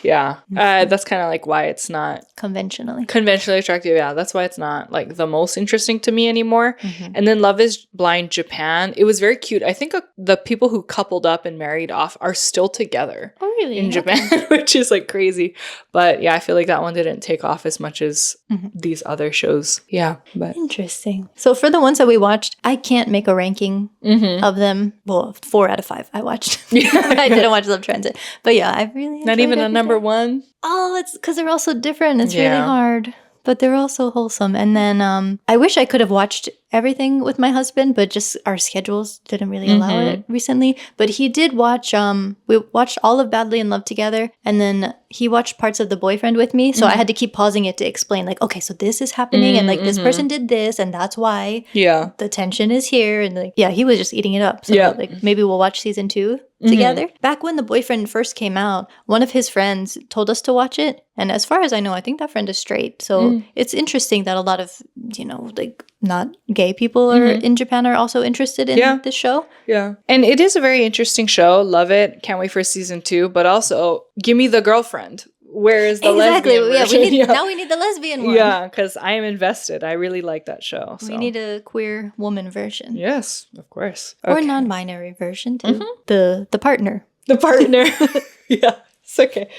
yeah, that's kind of like why it's not conventionally attractive. Yeah, that's why it's not like the most interesting to me anymore. And then Love is Blind Japan, it was very cute. I think the people who coupled up and married off are still together in Japan, which is like crazy. But yeah, I feel like that one didn't take off as much as these other shows. Yeah, but interesting. So for the ones that we watched, I can't make a ranking of them. Well, 4 out of 5 I watched. I didn't watch Love Transit, but yeah, I really not even a number 1. Oh, it's because they're all so different. It's really hard, but they're all so wholesome. And then I wish I could have watched everything with my husband, but just our schedules didn't really allow it recently. But he did watch, we watched all of Badly in Love together, and then he watched parts of The Boyfriend with me. So I had to keep pausing it to explain, like, okay, so this is happening, and like this person did this, and that's why the tension is here. And like, yeah, he was just eating it up. So like maybe we'll watch season 2 together. Back when The Boyfriend first came out, one of his friends told us to watch it. And as far as I know, I think that friend is straight. So it's interesting that a lot of, you know, like not gay people are in Japan are also interested in this show. Yeah. And it is a very interesting show. Love it. Can't wait for season 2. But also, give me the girlfriend. Where is the lesbian version? Now we need the lesbian one. Yeah, because I am invested. I really like that show. So. We need a queer woman version. Yes, of course. Or non-binary version too. The partner. The partner. Yeah. It's okay.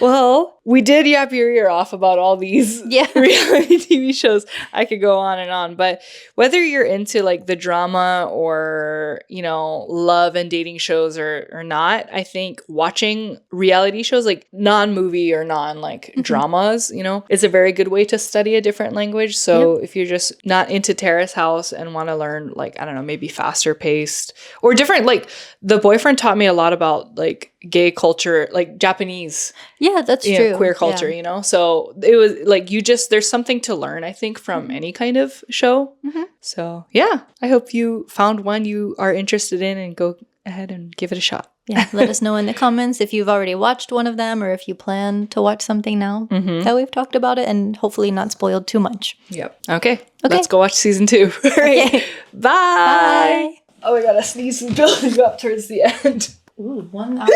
Well, we did yap your ear off about all these reality TV shows. I could go on and on. But whether you're into like the drama or, you know, love and dating shows or not, I think watching reality shows like non-movie or non-like dramas, you know, is a very good way to study a different language. So if you're just not into Terrace House and want to learn like, I don't know, maybe faster paced or different, like The Boyfriend taught me a lot about like gay culture, like Japanese. Yeah, that's true. Queer culture, you know? So it was like, there's something to learn, I think, from any kind of show. So yeah, I hope you found one you are interested in and go ahead and give it a shot. Yeah, let us know in the comments if you've already watched one of them or if you plan to watch something now that we've talked about it and hopefully not spoiled too much. Yep. Okay. Let's go watch season 2. All right. Okay. Bye. Oh my God, a sneeze is building up towards the end. Ooh, 1 hour.